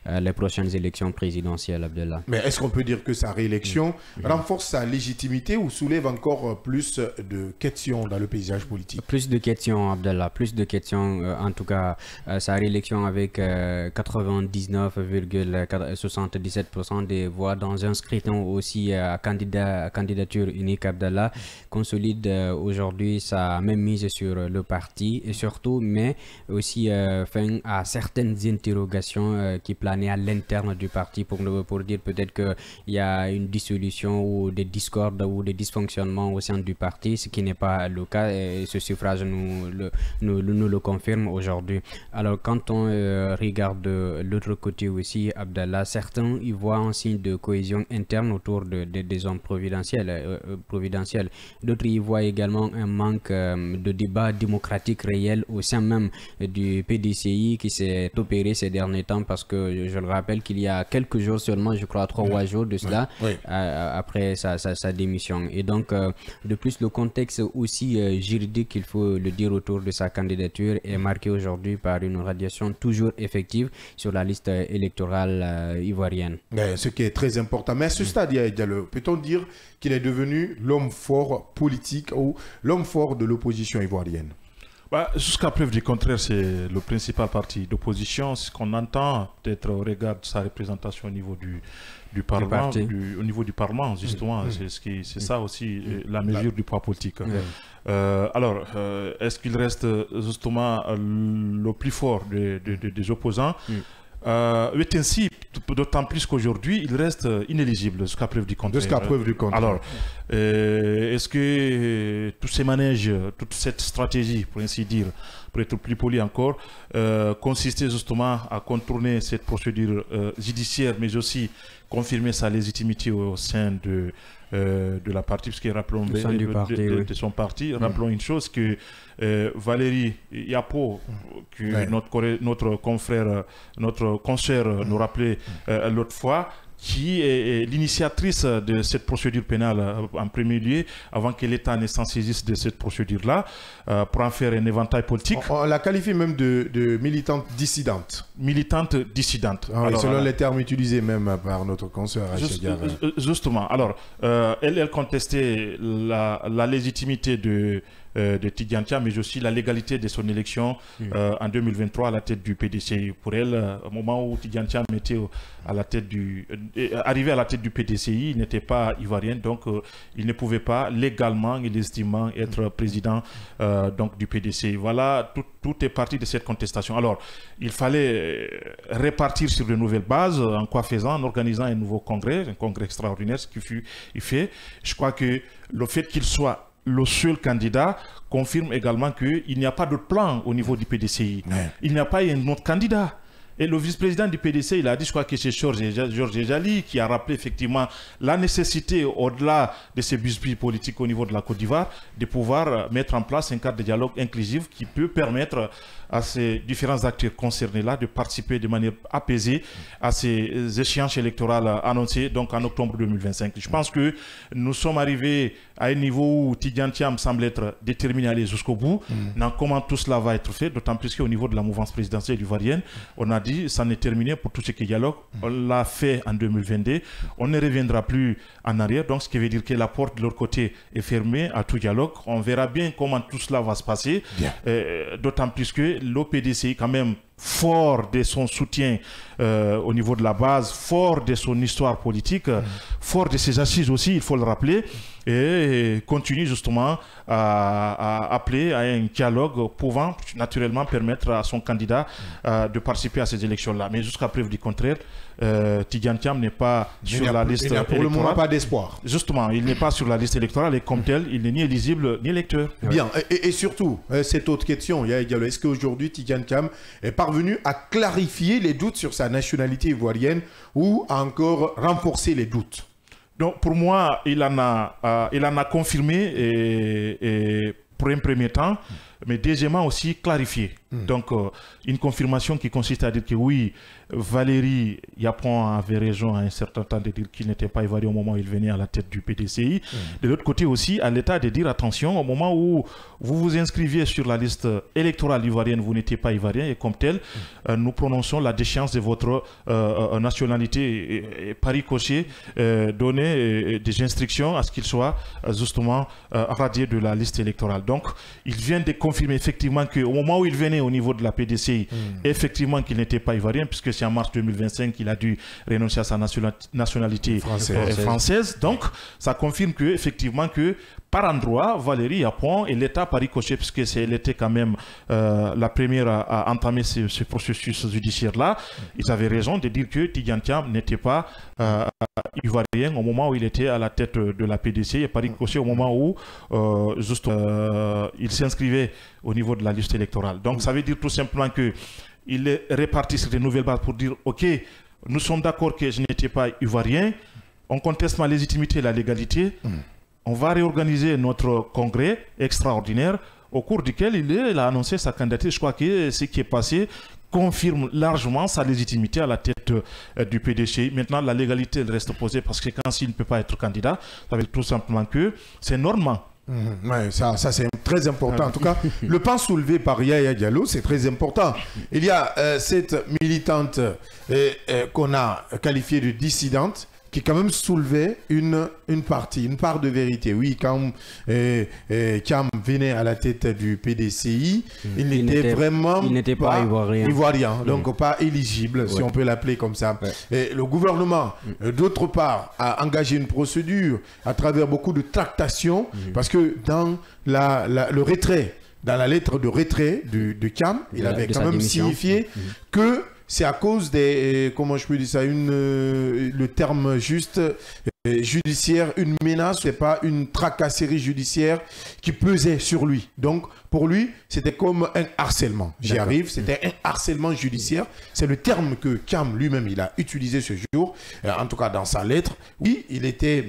les prochaines élections présidentielles, Abdallah. Mais est-ce qu'on peut dire que sa réélection renforce sa légitimité ou soulève encore plus de questions dans le paysage politique? Plus de questions, Abdallah, plus de questions. En tout cas, sa réélection avec 99,77% des voix dans un scrutin aussi à candidature unique, Abdallah, consolide aujourd'hui sa même mise sur le parti et surtout met aussi fin à certaines interrogations qui planaient à l'interne du parti pour dire peut-être qu'il y a une dissolution ou des discordes ou des dysfonctionnements au sein du parti, ce qui n'est pas le cas et ce suffrage nous le confirme aujourd'hui. Alors quand on regarde de l'autre côté aussi, Abdallah, certains y voient un signe aussi de cohésion interne autour des zones providentielles. D'autres y voient également un manque de débat démocratique réel au sein même du PDCI qui s'est opéré ces derniers temps parce que je le rappelle qu'il y a quelques jours seulement, je crois 3 jours de cela, après sa démission. Et donc, de plus, le contexte aussi juridique, il faut le dire, autour de sa candidature est marqué aujourd'hui par une radiation toujours effective sur la liste électorale ivoirienne. Ce qui est très important. Mais à ce stade, peut-on dire qu'il est devenu l'homme fort politique ou l'homme fort de l'opposition ivoirienne? Jusqu'à preuve du contraire, c'est le principal parti d'opposition. Ce qu'on entend peut-être au regard de sa représentation au niveau du Parlement, au niveau du Parlement, justement, c'est ça aussi la mesure du poids politique. Alors, est-ce qu'il reste justement le plus fort des opposants? C'est ainsi, d'autant plus qu'aujourd'hui, il reste inéligible jusqu'à preuve du contraire. Jusqu'à preuve du contraire. Alors, est-ce que tous ces manèges, toute cette stratégie, pour ainsi dire, pour être plus poli encore, consistait justement à contourner cette procédure judiciaire, mais aussi confirmer sa légitimité au sein de la partie, parce que rappelons de son parti, rappelons une chose que Valérie Yapo, que notre confrère, notre consoeur nous rappelait l'autre fois, qui est l'initiatrice de cette procédure pénale en premier lieu, avant que l'État ne s'en saisisse de cette procédure-là, pour en faire un éventail politique. On la qualifie même de militante dissidente. Militante dissidente. Alors, selon les termes utilisés même par notre consoeur. Justement. Alors, elle contestait la légitimité de Tidjane Thiam, mais aussi la légalité de son élection en 2023 à la tête du PDCI. Pour elle, au moment où Tidjane Thiam était arrivé à la tête du PDCI, il n'était pas ivoirien, donc il ne pouvait pas légalement et légitimement être président donc du PDCI. Voilà, tout est parti de cette contestation. Alors, il fallait répartir sur de nouvelles bases, en quoi faisant, en organisant un nouveau congrès, un congrès extraordinaire, ce qui fut fait. Je crois que le fait qu'il soit le seul candidat confirme également qu'il n'y a pas de plan au niveau du PDCI. Il n'y a pas un autre candidat. Et le vice-président du PDC, il a dit, je crois que c'est Georges Ejali qui a rappelé effectivement la nécessité, au-delà de ces bisbilles politiques au niveau de la Côte d'Ivoire, de pouvoir mettre en place un cadre de dialogue inclusif qui peut permettre à ces différents acteurs concernés-là de participer de manière apaisée à ces échéances électorales annoncées donc en octobre 2025. Je pense que nous sommes arrivés à un niveau où Tidjane Thiam semble être déterminé à aller jusqu'au bout. Dans comment tout cela va être fait, d'autant plus qu'au niveau de la mouvance présidentielle ivoirienne, on a dit ça n'est terminé pour tout ce qui est dialogue. On l'a fait en 2022. On ne reviendra plus en arrière. Donc ce qui veut dire que la porte de leur côté est fermée à tout dialogue. On verra bien comment tout cela va se passer. D'autant plus que l'OPDCI quand même fort de son soutien au niveau de la base, fort de son histoire politique, fort de ses assises aussi, il faut le rappeler, et continue justement à appeler à un dialogue pouvant naturellement permettre à son candidat de participer à ces élections-là. Mais jusqu'à preuve du contraire, Tidjane Thiam n'est pas sur la liste électorale. Pour le moment, pas d'espoir. Justement, il n'est pas sur la liste électorale et comme tel, il n'est ni éligible ni électeur. Bien, et surtout, cette autre question, est-ce qu'aujourd'hui Tidjane Thiam est parvenu à clarifier les doutes sur sa nationalité ivoirienne ou à encore renforcer les doutes? Donc pour moi, il en a confirmé et pour un premier temps, mais deuxièmement aussi clarifié. Donc une confirmation qui consiste à dire que oui, Valérie Yapon avait raison à un certain temps de dire qu'il n'était pas ivoirien au moment où il venait à la tête du PDCI. De l'autre côté aussi, à l'État de dire attention, au moment où vous vous inscriviez sur la liste électorale ivoirienne, vous n'étiez pas ivoirien et comme tel, nous prononçons la déchéance de votre nationalité et par ricochet donner des instructions à ce qu'il soit justement radié de la liste électorale. Donc, il vient de confirmer effectivement qu'au moment où il venait au niveau de la PDCI, effectivement qu'il n'était pas ivoirien, puisque c'est en mars 2025 qu'il a dû renoncer à sa nationalité française. Donc, ça confirme que effectivement que par endroit, Valérie Yapon et l'État par ricochet, puisque elle était quand même la première à entamer ce processus judiciaire-là, ils avaient raison de dire que Tidjane Thiam n'était pas ivoirien au moment où il était à la tête de la PDC et par ricochet au moment où il s'inscrivait au niveau de la liste électorale. Donc ça veut dire tout simplement que il est réparti sur des nouvelles bases pour dire ok, nous sommes d'accord que je n'étais pas ivoirien, on conteste ma légitimité et la légalité, on va réorganiser notre congrès extraordinaire au cours duquel il a annoncé sa candidature. Je crois que ce qui est passé confirme largement sa légitimité à la tête du PDCI. Maintenant, la légalité elle reste posée parce que quand il ne peut pas être candidat, ça veut dire tout simplement que c'est normal. Ouais, ça c'est très important. En tout cas, le pan soulevé par Yaya Diallo, c'est très important. Il y a cette militante qu'on a qualifiée de dissidente, qui quand même soulevait une part de vérité. Oui, quand Thiam venait à la tête du PDCI, il n'était pas ivoirien, donc pas éligible, si on peut l'appeler comme ça. Ouais. Et le gouvernement, d'autre part, a engagé une procédure à travers beaucoup de tractations, parce que dans le retrait, dans la lettre de retrait de Thiam, il avait quand même signifié que c'est à cause des, comment je peux dire ça, le terme juste judiciaire, une menace, c'est pas une tracasserie judiciaire qui pesait sur lui. Donc, pour lui, c'était comme un harcèlement. J'y arrive, c'était un harcèlement judiciaire. C'est le terme que Thiam lui-même, il a utilisé ce jour, en tout cas dans sa lettre. Oui, il était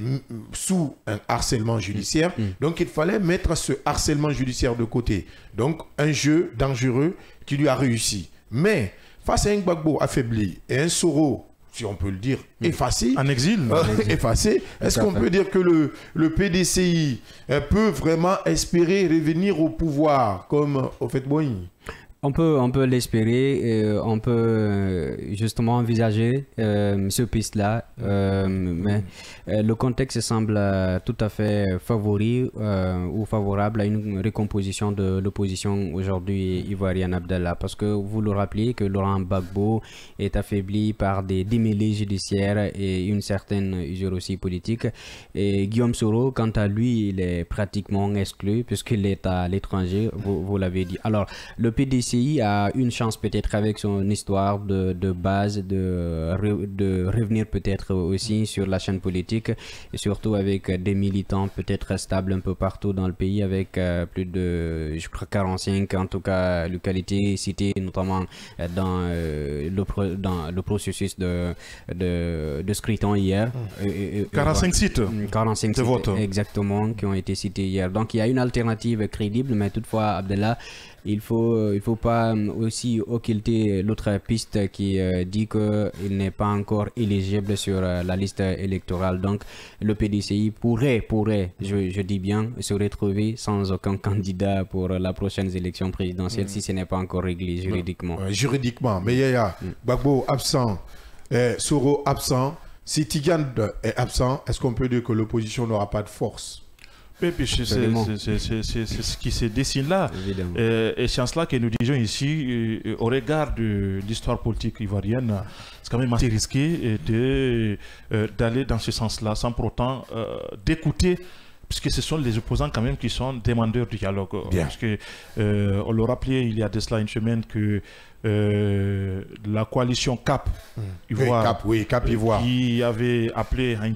sous un harcèlement judiciaire, donc il fallait mettre ce harcèlement judiciaire de côté. Donc, un jeu dangereux qui lui a réussi. Mais face à un Gbagbo affaibli et un Soro, si on peut le dire, effacé, en exil, effacé, est-ce qu'on peut dire que le PDCI peut vraiment espérer revenir au pouvoir comme au fait Boigny? On peut l'espérer, on peut justement envisager ce piste-là, mais le contexte semble tout à fait favorable à une recomposition de l'opposition aujourd'hui ivoirienne, Abdallah, parce que vous le rappelez que Laurent Gbagbo est affaibli par des démêlés judiciaires et une certaine usure aussi politique, et Guillaume Soro, quant à lui, il est pratiquement exclu puisqu'il est à l'étranger, vous l'avez dit. Alors, le PDCI a une chance peut-être avec son histoire de base de revenir peut-être aussi sur la chaîne politique et surtout avec des militants peut-être stables un peu partout dans le pays avec plus de, je crois, 45 en tout cas localités citées notamment dans le processus de scrutin hier. 45 sites. 45 sites exactement qui ont été cités hier. Donc il y a une alternative crédible, mais toutefois Abdallah, il faut pas aussi occulter l'autre piste qui dit qu'il n'est pas encore éligible sur la liste électorale. Donc le PDCI pourrait, je dis bien, se retrouver sans aucun candidat pour la prochaine élection présidentielle si ce n'est pas encore réglé juridiquement. Juridiquement, mais Yaya, Gbagbo absent, Soro absent, si Tigane est absent, est-ce qu'on peut dire que l'opposition n'aura pas de force? C'est ce qui se dessine là. Et c'est en cela que nous disons ici, au regard de l'histoire politique ivoirienne, c'est quand même assez risqué d'aller dans ce sens-là, sans pour autant d'écouter, puisque ce sont les opposants quand même qui sont demandeurs du dialogue. Bien. Parce que, on l'a rappelé il y a de cela une semaine que la coalition CAP Ivoire, Cap Ivoire, qui avait appelé à un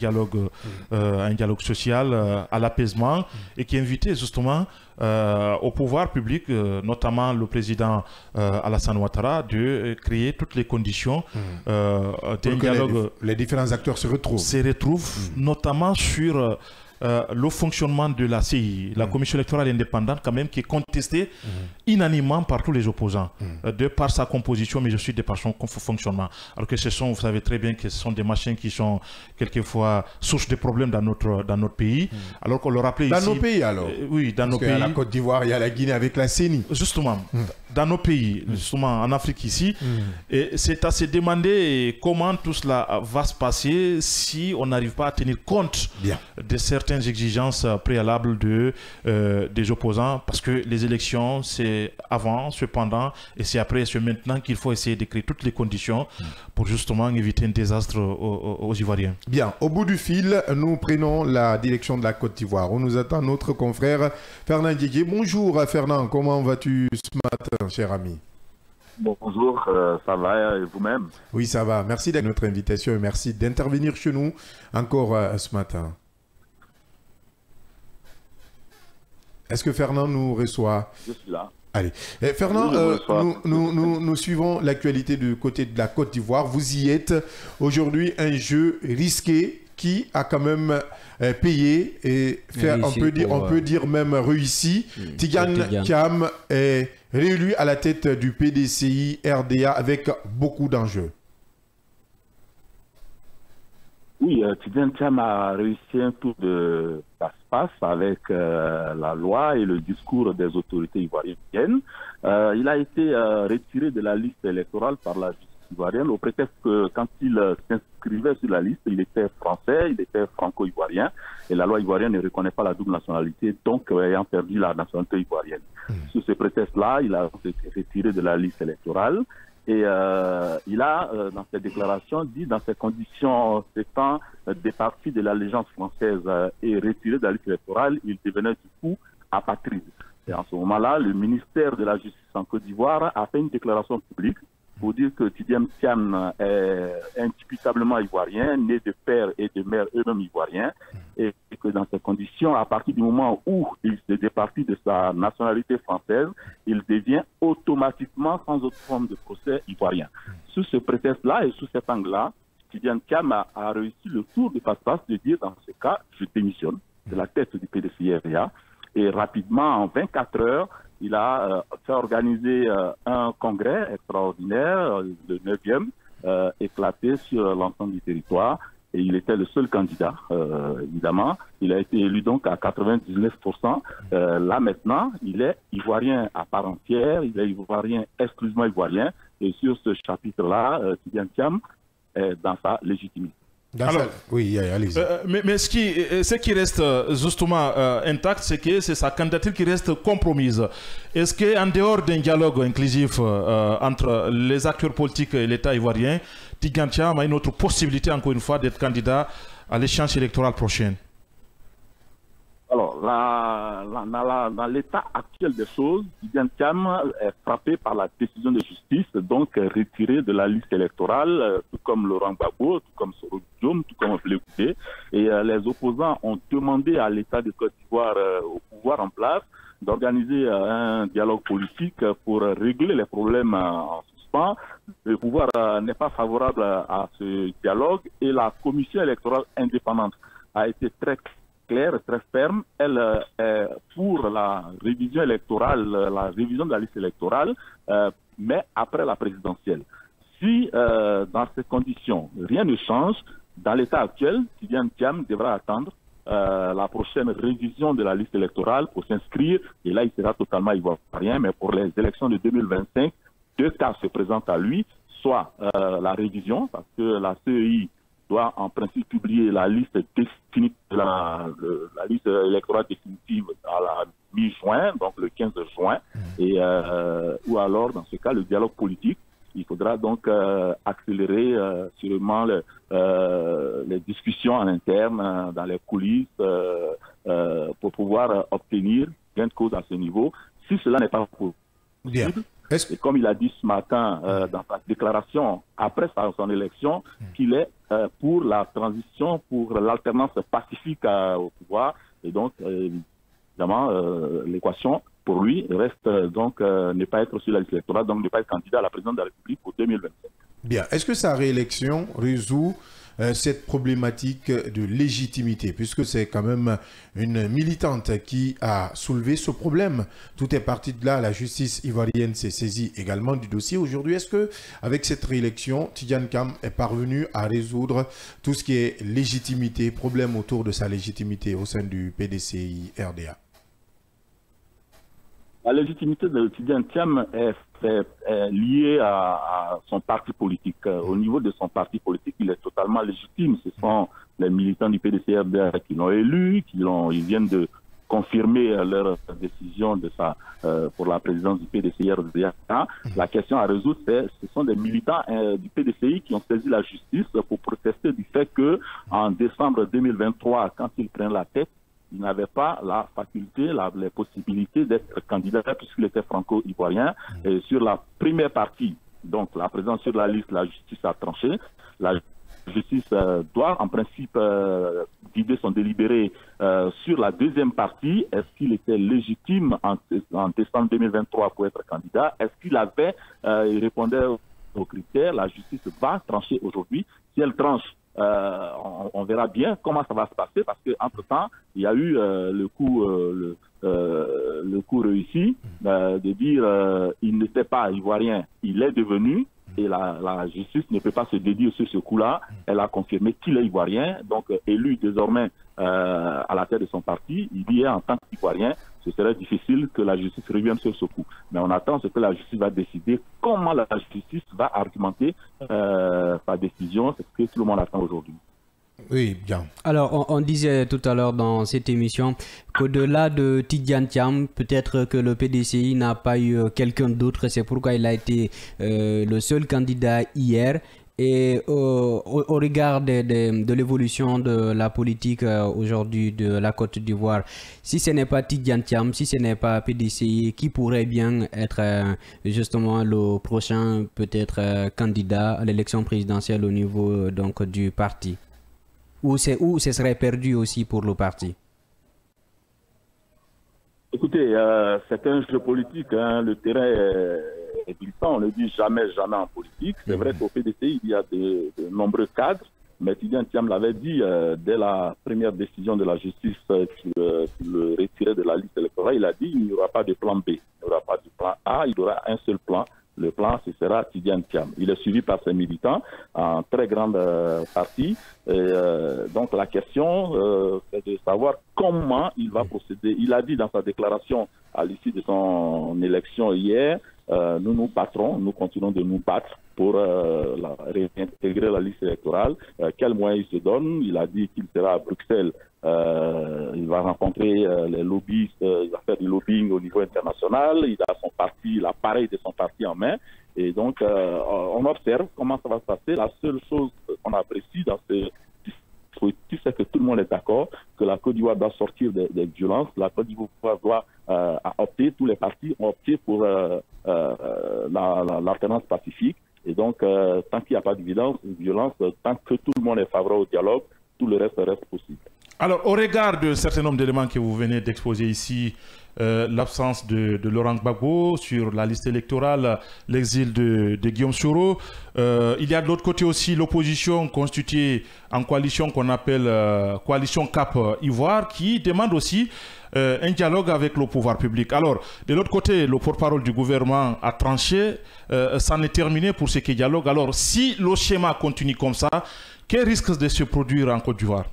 dialogue social, à l'apaisement, et qui invitait justement au pouvoir public, notamment le président Alassane Ouattara, de créer toutes les conditions d'un dialogue. Les différents acteurs se retrouvent. Notamment sur le fonctionnement de la CI, la Commission électorale indépendante, quand même, qui est contestée unanimement par tous les opposants, de par sa composition, mais aussi de par son fonctionnement. Alors que vous savez très bien que ce sont des machines qui sont quelquefois source de problèmes dans notre pays. Alors qu'on le rappelait ici. Dans nos pays, alors oui, dans nos pays. À la Côte d'Ivoire, il y a la Guinée avec la CENI. Justement, dans nos pays, justement en Afrique ici, et c'est à se demander comment tout cela va se passer si on n'arrive pas à tenir compte de certaines exigences préalables des opposants, parce que les élections, c'est avant, cependant, et c'est après, c'est maintenant qu'il faut essayer de créer toutes les conditions pour justement éviter un désastre aux Ivoiriens. Bien, au bout du fil, nous prenons la direction de la Côte d'Ivoire. On nous attend notre confrère Fernand Diégué. Bonjour Fernand, comment vas-tu ce matin, cher ami? Bonjour, ça va et vous-même? Oui, ça va. Merci de notre invitation et merci d'intervenir chez nous encore ce matin. Est-ce que Fernand nous reçoit? Je suis là. Allez. Fernand, nous suivons l'actualité du côté de la Côte d'Ivoire. Vous y êtes. Aujourd'hui, un jeu risqué qui a quand même payé et on peut dire même réussi. Tidiane Thiam est réélu à la tête du PDCI RDA avec beaucoup d'enjeux. Oui, Tidiane Thiam a réussi un tour de passe-passe avec la loi et le discours des autorités ivoiriennes. Il a été retiré de la liste électorale par la justice ivoirienne au prétexte que quand il s'inscrivait sur la liste, il était français, il était franco-ivoirien et la loi ivoirienne ne reconnaît pas la double nationalité, donc ayant perdu la nationalité ivoirienne. Sur ce prétexte-là, il a été retiré de la liste électorale. Et il a, dans ses déclarations, dit dans ces conditions, s'étant départi de l'allégeance française et retiré de la liste électorale, il devenait du coup apatride. Et en ce moment-là, le ministère de la Justice en Côte d'Ivoire a fait une déclaration publique pour dire que Tidiane Thiam est indubitablement ivoirien, né de père et de mère eux-mêmes ivoiriens, et que dans ces conditions, à partir du moment où il se départit de sa nationalité française, il devient automatiquement, sans autre forme de procès, ivoirien. Sous ce prétexte-là et sous cet angle-là, Tidiane Thiam a réussi le tour de passe-passe de dire, dans ce cas, je démissionne de la tête du PDCI-RDA, et rapidement, en 24 heures, il a fait organiser un congrès extraordinaire, le 9e, éclaté sur l'ensemble du territoire. Et il était le seul candidat, évidemment. Il a été élu donc à 99%. Là maintenant, il est ivoirien à part entière, il est ivoirien, exclusivement ivoirien. Et sur ce chapitre-là, Tidiane Thiam est dans sa légitimité. Alors, oui, allez-y. Mais ce qui reste justement intact, c'est que c'est sa candidature qui reste compromise. Est-ce qu'en dehors d'un dialogue inclusif entre les acteurs politiques et l'État ivoirien, Tidiane Thiam a une autre possibilité, encore une fois, d'être candidat à l'échéance électorale prochaine? Alors, dans l'état actuel des choses, Tidiane Thiam est frappé par la décision de justice, donc retiré de la liste électorale, tout comme Laurent Gbagbo, tout comme Soro Diom, tout comme Blé Koudé. Et les opposants ont demandé à l'État de Côte d'Ivoire, au pouvoir en place, d'organiser un dialogue politique pour régler les problèmes en suspens. Le pouvoir n'est pas favorable à ce dialogue et la commission électorale indépendante a été très claire, très ferme. Elle est pour la révision électorale, la révision de la liste électorale, mais après la présidentielle. Si dans ces conditions, rien ne change, dans l'état actuel, Tidiane Thiam devra attendre la prochaine révision de la liste électorale pour s'inscrire, et là il sera totalement ivoirien, mais pour les élections de 2025, deux cas se présentent à lui, soit la révision, parce que la CEI doit en principe publier la liste définitive, la liste électorale définitive à la mi-juin, donc le 15 juin, et ou alors dans ce cas le dialogue politique. Il faudra donc accélérer sûrement les discussions en interne, dans les coulisses, pour pouvoir obtenir gain de cause à ce niveau. Si cela n'est pas possible, et comme il a dit ce matin dans sa déclaration après son élection, qu'il est pour la transition, pour l'alternance pacifique au pouvoir, et donc évidemment l'équation pour lui reste donc ne pas être sur la liste électorale, donc ne pas être candidat à la présidence de la République pour 2025. Bien. Est-ce que sa réélection résout cette problématique de légitimité, puisque c'est quand même une militante qui a soulevé ce problème? Tout est parti de là. La justice ivoirienne s'est saisie également du dossier. Aujourd'hui, est-ce que avec cette réélection, Tidiane Thiam est parvenu à résoudre tout ce qui est légitimité, problème autour de sa légitimité au sein du PDCI RDA? La légitimité de Tidiane Thiam est liée à son parti politique. Au niveau de son parti politique, il est totalement légitime. Ce sont les militants du PDCI-RDA qui l'ont élu, ils viennent de confirmer leur décision pour la présidence du PDCI-RDA. La question à résoudre, ce sont des militants du PDCI qui ont saisi la justice pour protester du fait que en décembre 2023, quand ils prennent la tête, il n'avait pas la faculté, les possibilités d'être candidat puisqu'il était franco-ivoirien. Et sur la première partie, donc la présence sur la liste, la justice a tranché. La justice doit en principe guider son délibéré sur la deuxième partie. Est-ce qu'il était légitime en décembre 2023 pour être candidat? Est-ce qu'il avait, il répondait aux critères? La justice va trancher aujourd'hui. Si elle tranche, on verra bien comment ça va se passer, parce qu'entre-temps, il y a eu le coup réussi de dire il n'était pas ivoirien, il est devenu. Et la justice ne peut pas se dédier sur ce coup-là. Elle a confirmé qu'il est ivoirien, donc élu désormais à la tête de son parti. Il y est en tant qu'Ivoirien. Ce serait difficile que la justice revienne sur ce coup. Mais on attend ce que la justice va décider, comment la justice va argumenter sa décision. C'est ce que tout le monde attend aujourd'hui. Oui, bien. Alors, on disait tout à l'heure dans cette émission qu'au-delà de Tidjane Thiam, peut-être que le PDCI n'a pas eu quelqu'un d'autre. C'est pourquoi il a été le seul candidat hier. Et au regard de l'évolution de la politique aujourd'hui de la Côte d'Ivoire, si ce n'est pas Tidjane Thiam, si ce n'est pas PDCI, qui pourrait bien être justement le prochain peut-être candidat à l'élection présidentielle au niveau donc du parti? Ou ce serait perdu aussi pour le parti? Écoutez, c'est un jeu politique, hein. Le terrain est glissant, on ne dit jamais en politique. C'est vrai qu'au PDCI, il y a de nombreux cadres, mais Tidjane Thiam l'avait dit dès la première décision de la justice qui le retirait de la liste électorale. Il a dit il n'y aura pas de plan B, il n'y aura pas de plan A, il y aura un seul plan. Le plan, ce sera Tidjane Thiam. Il est suivi par ses militants en très grande partie. Donc la question, c'est de savoir comment il va procéder. Il a dit dans sa déclaration à l'issue de son élection hier, nous nous battrons, nous continuons de nous battre pour réintégrer la liste électorale. Quels moyens il se donne? Il a dit qu'il sera à Bruxelles. Il va rencontrer les lobbyistes, il va faire du lobbying au niveau international, il a son parti, l'appareil de son parti en main, et donc on observe comment ça va se passer. La seule chose qu'on apprécie dans ce dispositif, c'est que tout le monde est d'accord que la Côte d'Ivoire doit sortir des violences, la Côte d'Ivoire doit opter, tous les partis ont opté pour l'alternance pacifique, et donc tant qu'il n'y a pas de violence, tant que tout le monde est favorable au dialogue, tout le reste possible. Alors, au regard d'un certain nombre d'éléments que vous venez d'exposer ici, l'absence de Laurent Gbagbo sur la liste électorale, l'exil de Guillaume Soro, il y a de l'autre côté aussi l'opposition constituée en coalition qu'on appelle coalition Cap Ivoire, qui demande aussi un dialogue avec le pouvoir public. Alors, de l'autre côté, le porte-parole du gouvernement a tranché, c'en est terminé pour ce qui est dialogue. Alors, si le schéma continue comme ça, quel risque de se produire en Côte d'Ivoire?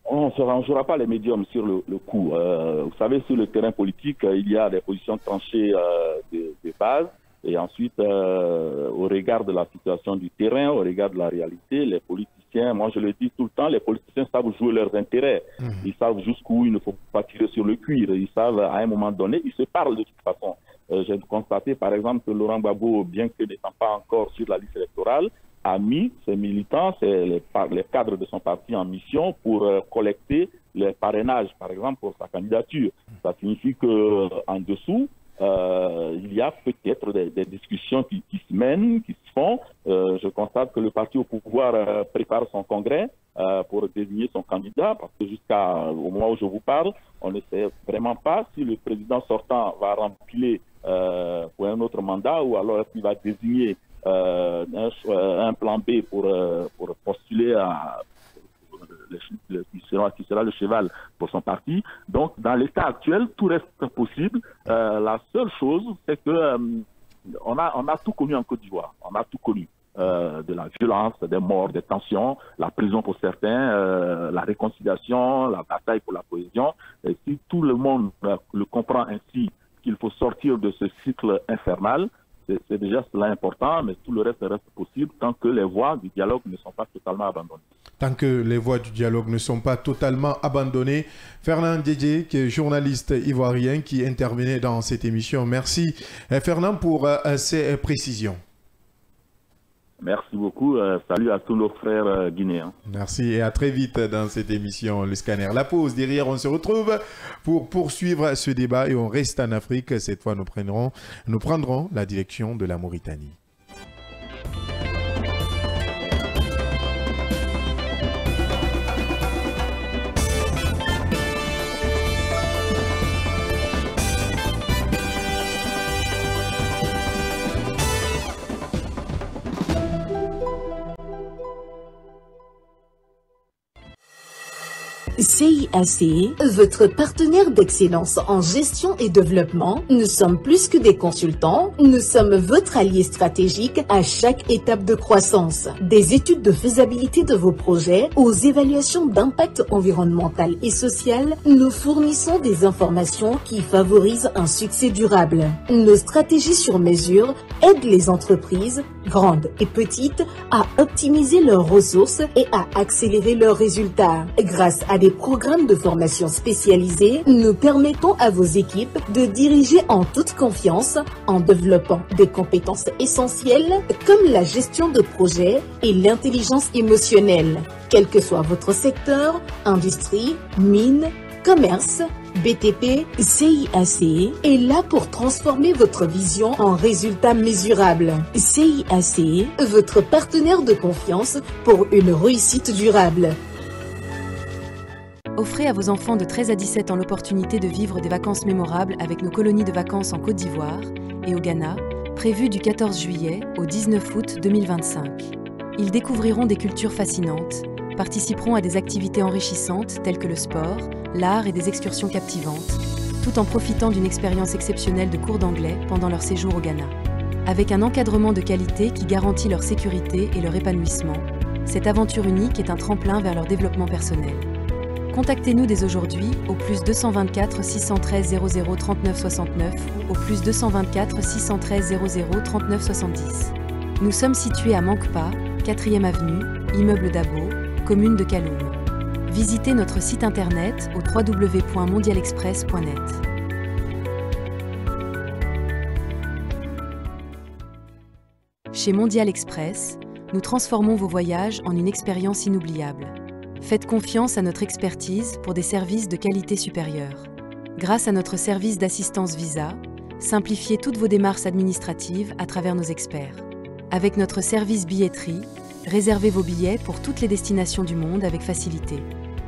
On ne jouera pas les médiums sur le coup. Vous savez, sur le terrain politique, il y a des positions tranchées de base. Et ensuite, au regard de la situation du terrain, au regard de la réalité, les politiciens, moi je le dis tout le temps, les politiciens savent jouer leurs intérêts. Ils savent jusqu'où il ne faut pas tirer sur le cuir. Ils savent, à un moment donné, ils se parlent de toute façon. J'ai constaté, par exemple, que Laurent Gbagbo, bien que n'étant pas encore sur la liste électorale, a mis ses militants, les cadres de son parti en mission pour collecter les parrainages, par exemple, pour sa candidature. Ça signifie qu'en dessous, il y a peut-être des discussions qui se mènent, qui se font. Je constate que le parti au pouvoir prépare son congrès pour désigner son candidat, parce que jusqu'au moment où je vous parle, on ne sait vraiment pas si le président sortant va remplir pour un autre mandat, ou alors est-ce qu'il va désigner un plan B pour postuler qui sera le cheval pour son parti. Donc, dans l'état actuel, tout reste possible. La seule chose, c'est que on a tout connu en Côte d'Ivoire. On a tout connu. De la violence, des morts, des tensions, la prison pour certains, la réconciliation, la bataille pour la cohésion. Et si tout le monde le comprend ainsi, qu'il faut sortir de ce cycle infernal, c'est déjà cela important, mais tout le reste possible tant que les voies du dialogue ne sont pas totalement abandonnées. Tant que les voies du dialogue ne sont pas totalement abandonnées. Fernand Diédié, qui est journaliste ivoirien, qui intervenait dans cette émission. Merci Fernand pour ces précisions. Merci beaucoup. Salut à tous nos frères guinéens. Merci et à très vite dans cette émission Le Scanner. La pause, derrière on se retrouve pour poursuivre ce débat et on reste en Afrique. Cette fois nous prendrons la direction de la Mauritanie. CIAC, votre partenaire d'excellence en gestion et développement. Nous sommes plus que des consultants, nous sommes votre allié stratégique à chaque étape de croissance. Des études de faisabilité de vos projets aux évaluations d'impact environnemental et social, nous fournissons des informations qui favorisent un succès durable. Nos stratégies sur mesure aident les entreprises, grandes et petites, à optimiser leurs ressources et à accélérer leurs résultats. Grâce à des programmes de formation spécialisés, nous permettons à vos équipes de diriger en toute confiance en développant des compétences essentielles comme la gestion de projet et l'intelligence émotionnelle. Quel que soit votre secteur, industrie, mine, commerce, BTP, CIAC est là pour transformer votre vision en résultats mesurables. CIAC, votre partenaire de confiance pour une réussite durable. Offrez à vos enfants de 13 à 17 ans l'opportunité de vivre des vacances mémorables avec nos colonies de vacances en Côte d'Ivoire et au Ghana, prévues du 14 juillet au 19 août 2025. Ils découvriront des cultures fascinantes, participeront à des activités enrichissantes telles que le sport, l'art et des excursions captivantes, tout en profitant d'une expérience exceptionnelle de cours d'anglais pendant leur séjour au Ghana. Avec un encadrement de qualité qui garantit leur sécurité et leur épanouissement, cette aventure unique est un tremplin vers leur développement personnel. Contactez-nous dès aujourd'hui au +224 613 00 39 69 ou au +224 613 00 39 70. Nous sommes situés à Mankpa, 4e avenue, immeuble Dabo, commune de Kaloum. Visitez notre site internet au www.mondialexpress.net. Chez Mondial Express, nous transformons vos voyages en une expérience inoubliable. Faites confiance à notre expertise pour des services de qualité supérieure. Grâce à notre service d'assistance visa, simplifiez toutes vos démarches administratives à travers nos experts. Avec notre service billetterie, réservez vos billets pour toutes les destinations du monde avec facilité.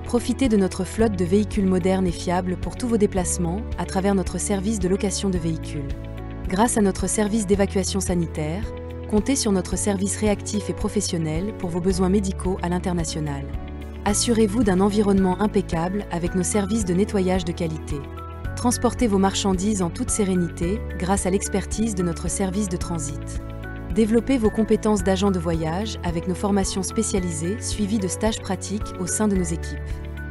Profitez de notre flotte de véhicules modernes et fiables pour tous vos déplacements à travers notre service de location de véhicules. Grâce à notre service d'évacuation sanitaire, comptez sur notre service réactif et professionnel pour vos besoins médicaux à l'international. Assurez-vous d'un environnement impeccable avec nos services de nettoyage de qualité. Transportez vos marchandises en toute sérénité grâce à l'expertise de notre service de transit. Développez vos compétences d'agent de voyage avec nos formations spécialisées suivies de stages pratiques au sein de nos équipes.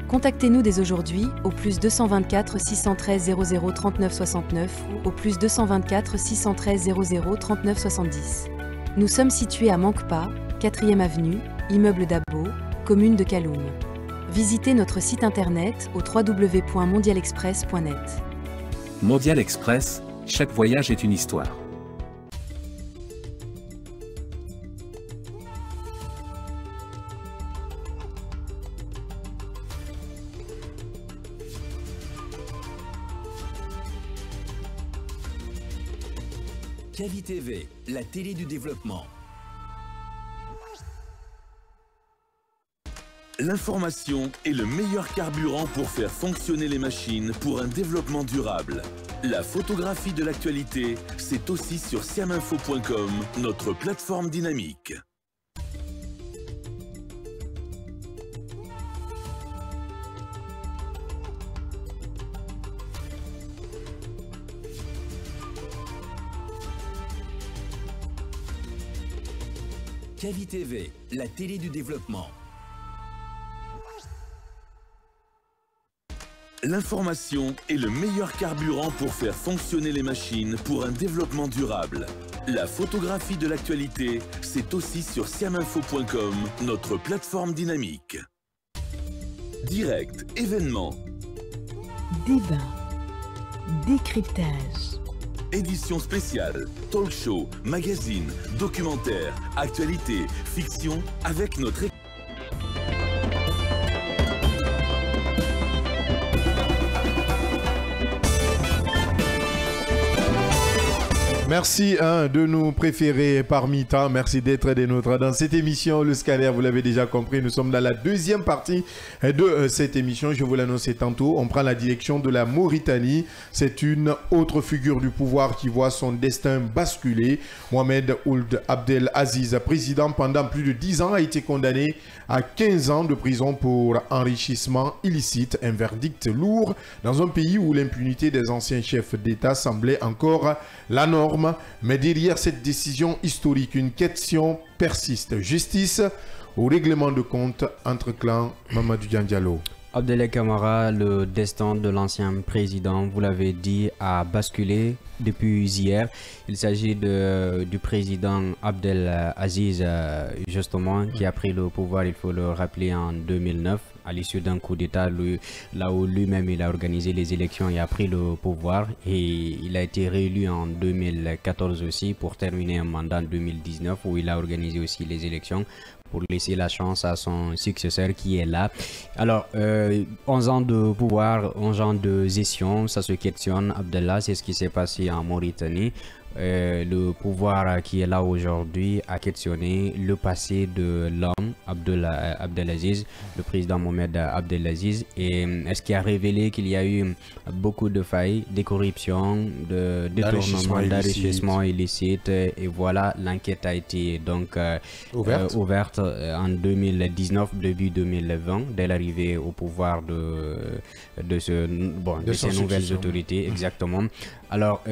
Contactez-nous dès aujourd'hui au +224 613 00 39 69 ou au +224 613 00 39 70. Nous sommes situés à Mankpa, 4e avenue, immeuble Dabo, commune de Kaloum. Visitez notre site internet au www.mondialexpress.net. Mondial Express, chaque voyage est une histoire. Kavi TV, la télé du développement. L'information est le meilleur carburant pour faire fonctionner les machines pour un développement durable. La photographie de l'actualité, c'est aussi sur siaminfo.com, notre plateforme dynamique. Kavi TV, la télé du développement. L'information est le meilleur carburant pour faire fonctionner les machines pour un développement durable. La photographie de l'actualité, c'est aussi sur siaminfo.com, notre plateforme dynamique. Direct, événements. Débat. Décryptage. Édition spéciale, talk show, magazine, documentaire, actualité, fiction, avec notre équipe. Merci de nous préférer parmi tant. Merci d'être des nôtres dans cette émission. Le Scanner, vous l'avez déjà compris, nous sommes dans la deuxième partie de cette émission. Je vous l'annonçais tantôt. On prend la direction de la Mauritanie. C'est une autre figure du pouvoir qui voit son destin basculer. Mohamed Ould Abdel Aziz, président pendant plus de 10 ans, a été condamné à 15 ans de prison pour enrichissement illicite. Un verdict lourd dans un pays où l'impunité des anciens chefs d'État semblait encore la norme. Mais derrière cette décision historique, une question persiste. Justice ou règlement de compte entre clans? Mamadou Diallo. Abdoulaye Camara, le destin de l'ancien président, vous l'avez dit, a basculé depuis hier. Il s'agit du président Abdel Aziz, justement, qui a pris le pouvoir, il faut le rappeler, en 2009. À l'issue d'un coup d'État, là où lui-même il a organisé les élections et a pris le pouvoir, et il a été réélu en 2014 aussi pour terminer un mandat en 2019 où il a organisé aussi les élections pour laisser la chance à son successeur qui est là. Alors, 11 ans de pouvoir, 11 ans de gestion, ça se questionne, Abdallah, c'est ce qui s'est passé en Mauritanie. Le pouvoir qui est là aujourd'hui a questionné le passé de l'homme Abdelaziz, le président Mohamed Abdelaziz, et ce qui a révélé qu'il y a eu beaucoup de failles, des corruptions, de détournements, d'enrichissement illicite, et voilà, l'enquête a été donc ouverte en 2019, début 2020, dès l'arrivée au pouvoir de ces nouvelles autorités, exactement. Alors,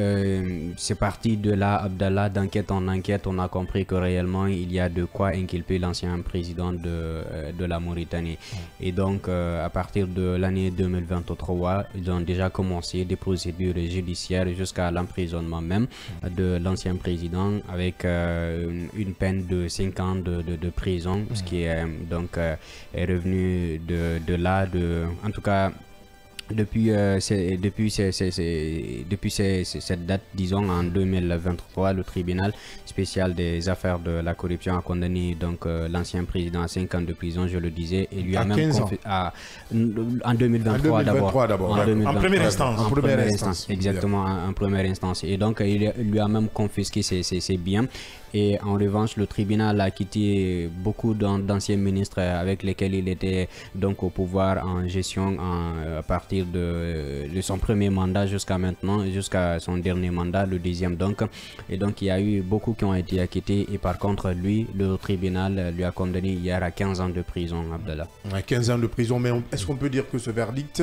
c'est parti de là, Abdallah, d'enquête en enquête, on a compris que réellement, il y a de quoi inculper l'ancien président de la Mauritanie. Et donc, à partir de l'année 2023, ils ont déjà commencé des procédures judiciaires jusqu'à l'emprisonnement même de l'ancien président avec une peine de 5 ans de prison, ce qui est donc est revenu de là, en tout cas, depuis cette date, disons en 2023, le tribunal spécial des affaires de la corruption a condamné donc l'ancien président à 5 ans de prison, je le disais, et lui a même en 2023 d'abord. En première instance. En première instance, exactement, en première instance. Et donc il lui a même confisqué ses biens. Et en revanche, le tribunal a quitté beaucoup d'anciens ministres avec lesquels il était donc au pouvoir en gestion à partir de son premier mandat jusqu'à maintenant, jusqu'à son dernier mandat, le deuxième donc. Et donc il y a eu beaucoup qui ont été acquittés, et par contre lui, le tribunal lui a condamné hier à 15 ans de prison, Abdallah. 15 ans de prison, mais est-ce qu'on peut dire que ce verdict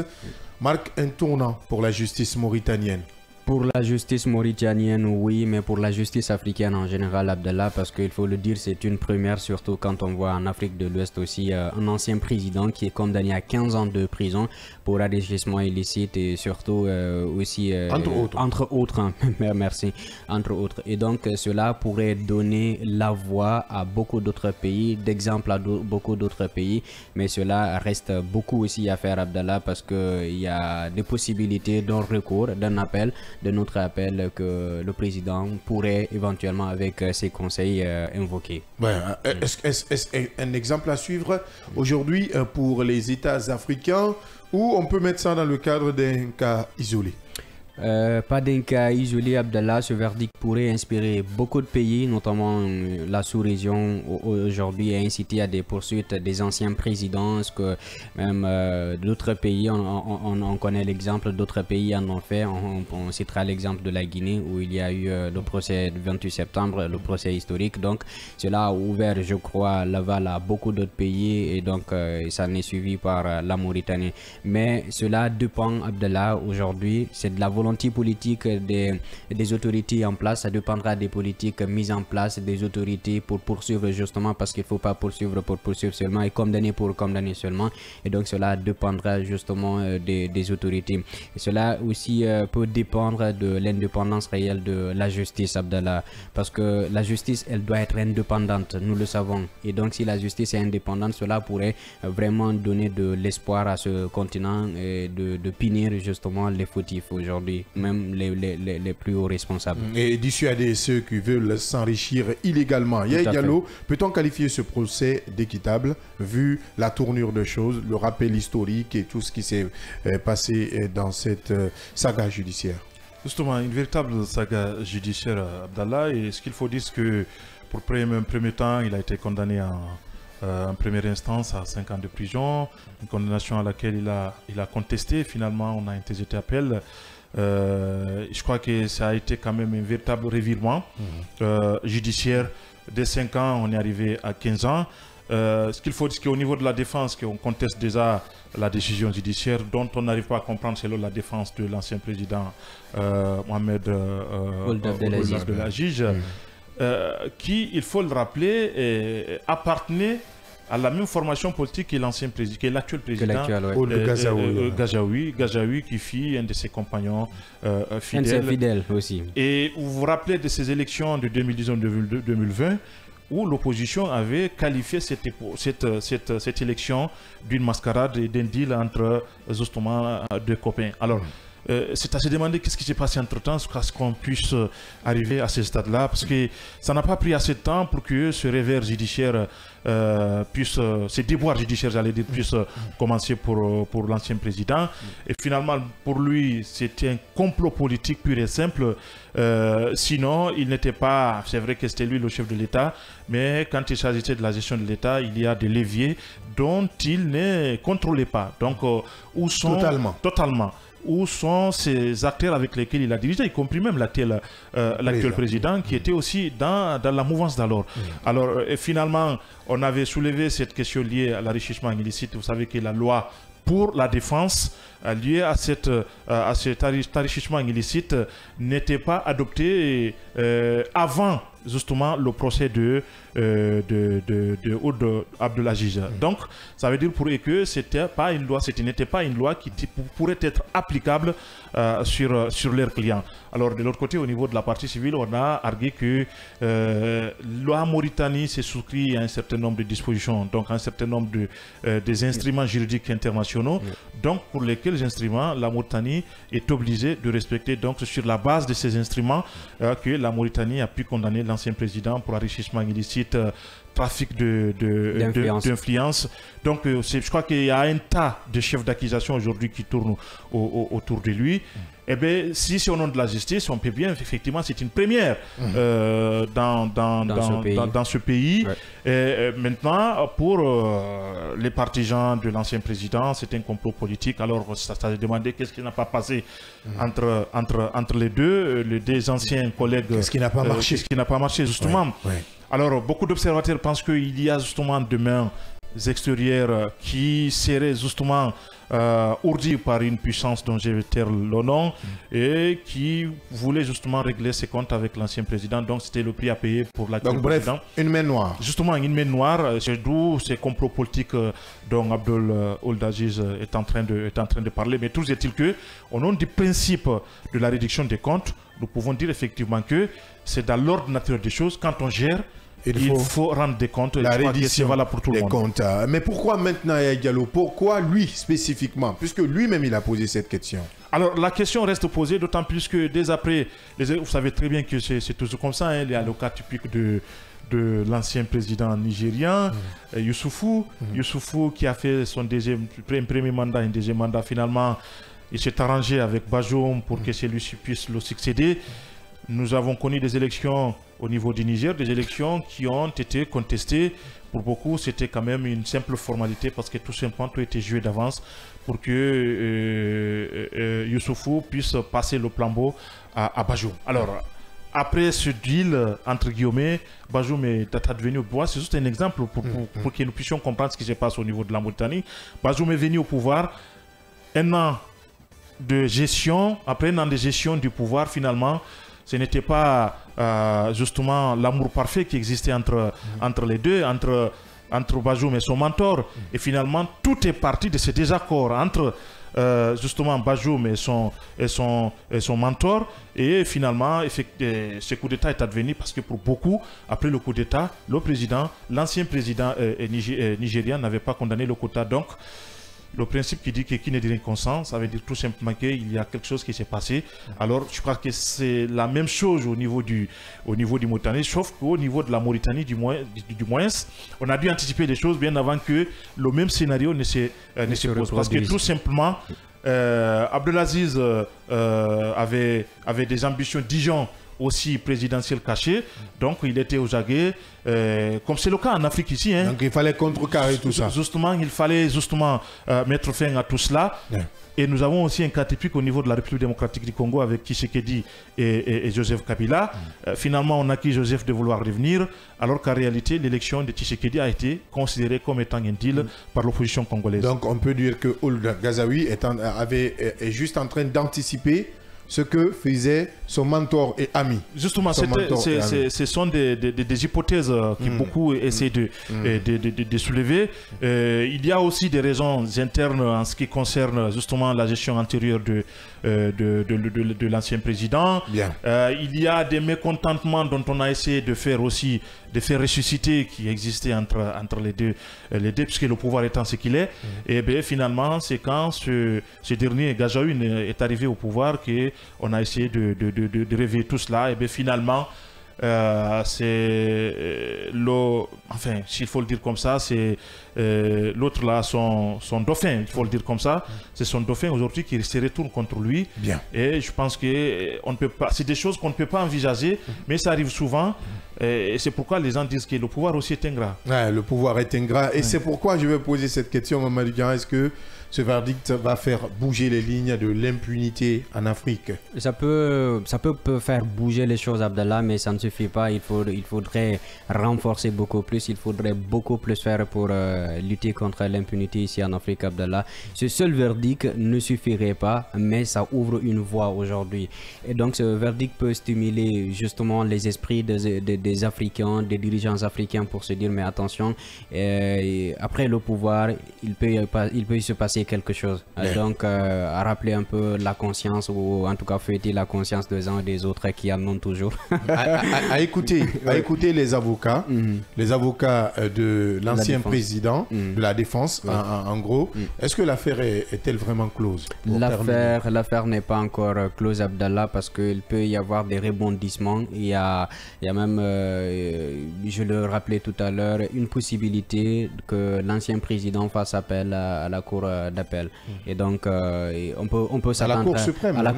marque un tournant pour la justice mauritanienne? Pour la justice mauritanienne, oui, mais pour la justice africaine en général, Abdallah, parce qu'il faut le dire, c'est une première, surtout quand on voit en Afrique de l'Ouest aussi un ancien président qui est condamné à 15 ans de prison pour enrichissement illicite, et surtout aussi... entre autres, hein, merci. Entre autres. Et donc, cela pourrait donner la voix à beaucoup d'autres pays, d'exemple à beaucoup d'autres pays, mais cela reste beaucoup aussi à faire, Abdallah, parce qu'il y a des possibilités d'un recours, d'un appel, de notre appel que le président pourrait éventuellement avec ses conseils invoquer. Ouais, est-ce un exemple à suivre aujourd'hui pour les États africains, ou on peut mettre ça dans le cadre d'un cas isolé? Pas d'un cas isolé, Abdallah. Ce verdict pourrait inspirer beaucoup de pays, notamment la sous-région aujourd'hui, et inciter à des poursuites des anciens présidents. Parce que même d'autres pays, on connaît l'exemple, d'autres pays en ont fait. On citera l'exemple de la Guinée où il y a eu le procès du 28 septembre, le procès historique. Donc cela a ouvert, je crois, l'aval à beaucoup d'autres pays, et donc ça n'est suivi par la Mauritanie. Mais cela dépend, Abdallah, aujourd'hui, c'est de la volonté politique des autorités en place. Ça dépendra des politiques mises en place des autorités pour poursuivre, justement, parce qu'il ne faut pas poursuivre pour poursuivre seulement et condamner pour condamner seulement. Et donc cela dépendra justement des autorités. Et cela aussi peut dépendre de l'indépendance réelle de la justice, Abdallah, parce que la justice, elle doit être indépendante, nous le savons. Et donc si la justice est indépendante, cela pourrait vraiment donner de l'espoir à ce continent et de punir justement les fautifs aujourd'hui, même les plus hauts responsables. Et dissuader ceux qui veulent s'enrichir illégalement. Yaya Diallo, peut-on qualifier ce procès d'équitable, vu la tournure de choses, le rappel historique et tout ce qui s'est passé dans cette saga judiciaire? Justement, une véritable saga judiciaire, Abdallah. Et ce qu'il faut dire, c'est que pour un premier temps, il a été condamné en première instance à 5 ans de prison, une condamnation à laquelle il a contesté. Finalement, on a interjeté appel. Je crois que ça a été quand même un véritable revirement judiciaire. Dès 5 ans, on est arrivé à 15 ans. Ce qu'il faut dire, c'est qu'au niveau de la défense, qu'on conteste déjà la décision judiciaire dont on n'arrive pas à comprendre selon la défense de l'ancien président Mohamed Ould Abdelaziz, qui, il faut le rappeler, appartenait à la même formation politique que l'ancien président, que l'actuel président Gazaoui, qui fit un de ses compagnons fidèles aussi. Et vous vous rappelez de ces élections de 2019-2020 où l'opposition avait qualifié cette élection d'une mascarade et d'un deal entre justement deux copains. Alors, c'est à se demander qu'est-ce qui s'est passé entre-temps pour qu'on puisse arriver à ce stade-là, parce que ça n'a pas pris assez de temps pour que ce revers judiciaire ces déboires judiciaires, j'allais dire, puissent commencer pour l'ancien président. Et finalement, pour lui, c'était un complot politique pur et simple. Sinon, il n'était pas... C'est vrai que c'était lui le chef de l'État, mais quand il s'agissait de la gestion de l'État, il y a des leviers dont il ne contrôlait pas. Donc, où sont... Totalement. Où sont ces acteurs avec lesquels il a dirigé, y compris même l'actuel président, qui était aussi dans la mouvance d'alors. Alors, finalement, on avait soulevé cette question liée à l'enrichissement illicite. Vous savez que la loi pour la défense liée à cet enrichissement illicite n'était pas adoptée avant justement le procès de Ould Abdelaziz. Donc, ça veut dire pour eux que ce n'était pas une loi qui pourrait être applicable sur leurs clients. Alors, de l'autre côté, au niveau de la partie civile, on a argué que la Mauritanie s'est souscrit à un certain nombre de dispositions, donc un certain nombre des instruments juridiques internationaux, donc pour lesquels instruments la Mauritanie est obligée de respecter. Donc, c'est sur la base de ces instruments que la Mauritanie a pu condamner l'ancien président pour enrichissement illicite, trafic d'influence. Donc, je crois qu'il y a un tas de chefs d'accusation aujourd'hui qui tournent autour de lui. Eh bien, si c'est au nom de la justice, on peut bien, effectivement, c'est une première dans ce pays. Et maintenant, pour les partisans de l'ancien président, c'est un complot politique. Alors, ça se demandait qu'est-ce qui n'a pas passé entre les deux anciens collègues. Qu'est-ce qui n'a pas marché? Qu'est-ce qui n'a pas marché, justement. Alors, beaucoup d'observateurs pensent qu'il y a justement des mains extérieures qui seraient justement ourdies par une puissance dont je vais taire le nom et qui voulait justement régler ses comptes avec l'ancien président. Donc, c'était le prix à payer pour l'actuel président. Bref, une main noire. Justement, une main noire, c'est d'où ces complots politiques dont Ould Abdelaziz est en train de parler. Mais tout est-il que, au nom du principe de la réduction des comptes, nous pouvons dire effectivement que c'est dans l'ordre naturel des choses. Quand on gère, il faut rendre des comptes. La reddition pour tout le monde. Comptes. Mais pourquoi maintenant, Yaya Diallo? Pourquoi lui spécifiquement? Puisque lui-même, il a posé cette question. Alors, la question reste posée, d'autant plus que dès après, vous savez très bien que c'est toujours comme ça. Il y a le cas typique de l'ancien président nigérien, Youssoufou. Youssoufou qui a fait un premier mandat, un deuxième mandat. Finalement, il s'est arrangé avec Bazoum pour que celui-ci puisse le succéder. Nous avons connu des élections au niveau du Niger, des élections qui ont été contestées. Pour beaucoup, c'était quand même une simple formalité parce que tout simplement tout était joué d'avance pour que Youssoufou puisse passer le flambeau à Bazoum. Alors, après ce deal, entre guillemets, Bazoum est advenu au pouvoir. C'est juste un exemple pour que nous puissions comprendre ce qui se passe au niveau de la Mauritanie. Bazoum est venu au pouvoir, un an de gestion, après un an de gestion du pouvoir, finalement, ce n'était pas justement l'amour parfait qui existait entre les deux, entre Bazoum et son mentor. Et finalement, tout est parti de ce désaccord entre justement Bazoum et son mentor. Et finalement, ce coup d'État est advenu parce que pour beaucoup, après le coup d'État, l'ancien président nigérien n'avait pas condamné le quota. Donc, le principe qui dit que qui ne dit rien consent, ça veut dire tout simplement qu'il y a quelque chose qui s'est passé. Alors, je crois que c'est la même chose au niveau du Mauritanie, sauf qu'au niveau de la Mauritanie, du moins, on a dû anticiper les choses bien avant que le même scénario ne se pose. Parce que tout simplement, Abdelaziz avait des ambitions, disons, aussi présidentielles cachées, donc il était aux aguets, comme c'est le cas en Afrique ici. Hein. Donc il fallait contrecarrer tout ça. Justement, il fallait mettre fin à tout cela. Ouais. Et nous avons aussi un cas typique au niveau de la République démocratique du Congo avec Tshisekedi et Joseph Kabila. Finalement, on a acquis Joseph de vouloir revenir, alors qu'en réalité, l'élection de Tshisekedi a été considérée comme étant un deal par l'opposition congolaise. Donc on peut dire que Ould Ghazaoui est juste en train d'anticiper ce que faisait son mentor et ami. Justement, ce sont des hypothèses que beaucoup essaient de soulever. Il y a aussi des raisons internes en ce qui concerne justement la gestion antérieure de l'ancien président. Il y a des mécontentements dont on a essayé de faire ressusciter qui existaient entre les deux, puisque le pouvoir étant ce qu'il est. Et bien finalement, c'est quand ce dernier Ghazaoui est arrivé au pouvoir qu'on a essayé de réveiller tout cela. Et bien finalement, c'est enfin, s'il faut le dire comme ça, c'est l'autre là, son dauphin, il faut le dire comme ça. C'est son dauphin aujourd'hui qui se retourne contre lui. Et je pense que on ne peut pas, c'est des choses qu'on ne peut pas envisager, mais ça arrive souvent. Et c'est pourquoi les gens disent que le pouvoir aussi est ingrat. Ouais, le pouvoir est ingrat. Et c'est pourquoi je vais poser cette question, Mamadou Diarra. Est-ce que ce verdict va faire bouger les lignes de l'impunité en Afrique? Ça peut faire bouger les choses, Abdallah, mais ça ne suffit pas. Il faudrait renforcer beaucoup plus. Il faudrait beaucoup plus faire pour lutter contre l'impunité ici en Afrique, Abdallah. Ce seul verdict ne suffirait pas, mais ça ouvre une voie aujourd'hui. Et donc ce verdict peut stimuler justement les esprits des Africains, des dirigeants africains pour se dire mais attention, après le pouvoir, il peut se passer quelque chose. Donc à rappeler un peu la conscience, ou en tout cas fêter la conscience des uns et des autres qui en ont toujours. à écouter les avocats, les avocats de l'ancien président de la défense, en gros. Est-ce que l'affaire est-elle vraiment close? L'affaire n'est pas encore close, Abdallah, parce qu'il peut y avoir des rebondissements. Il y a même, je le rappelais tout à l'heure, une possibilité que l'ancien président fasse appel à la cour d'appel. Et donc on peut s'attendre à la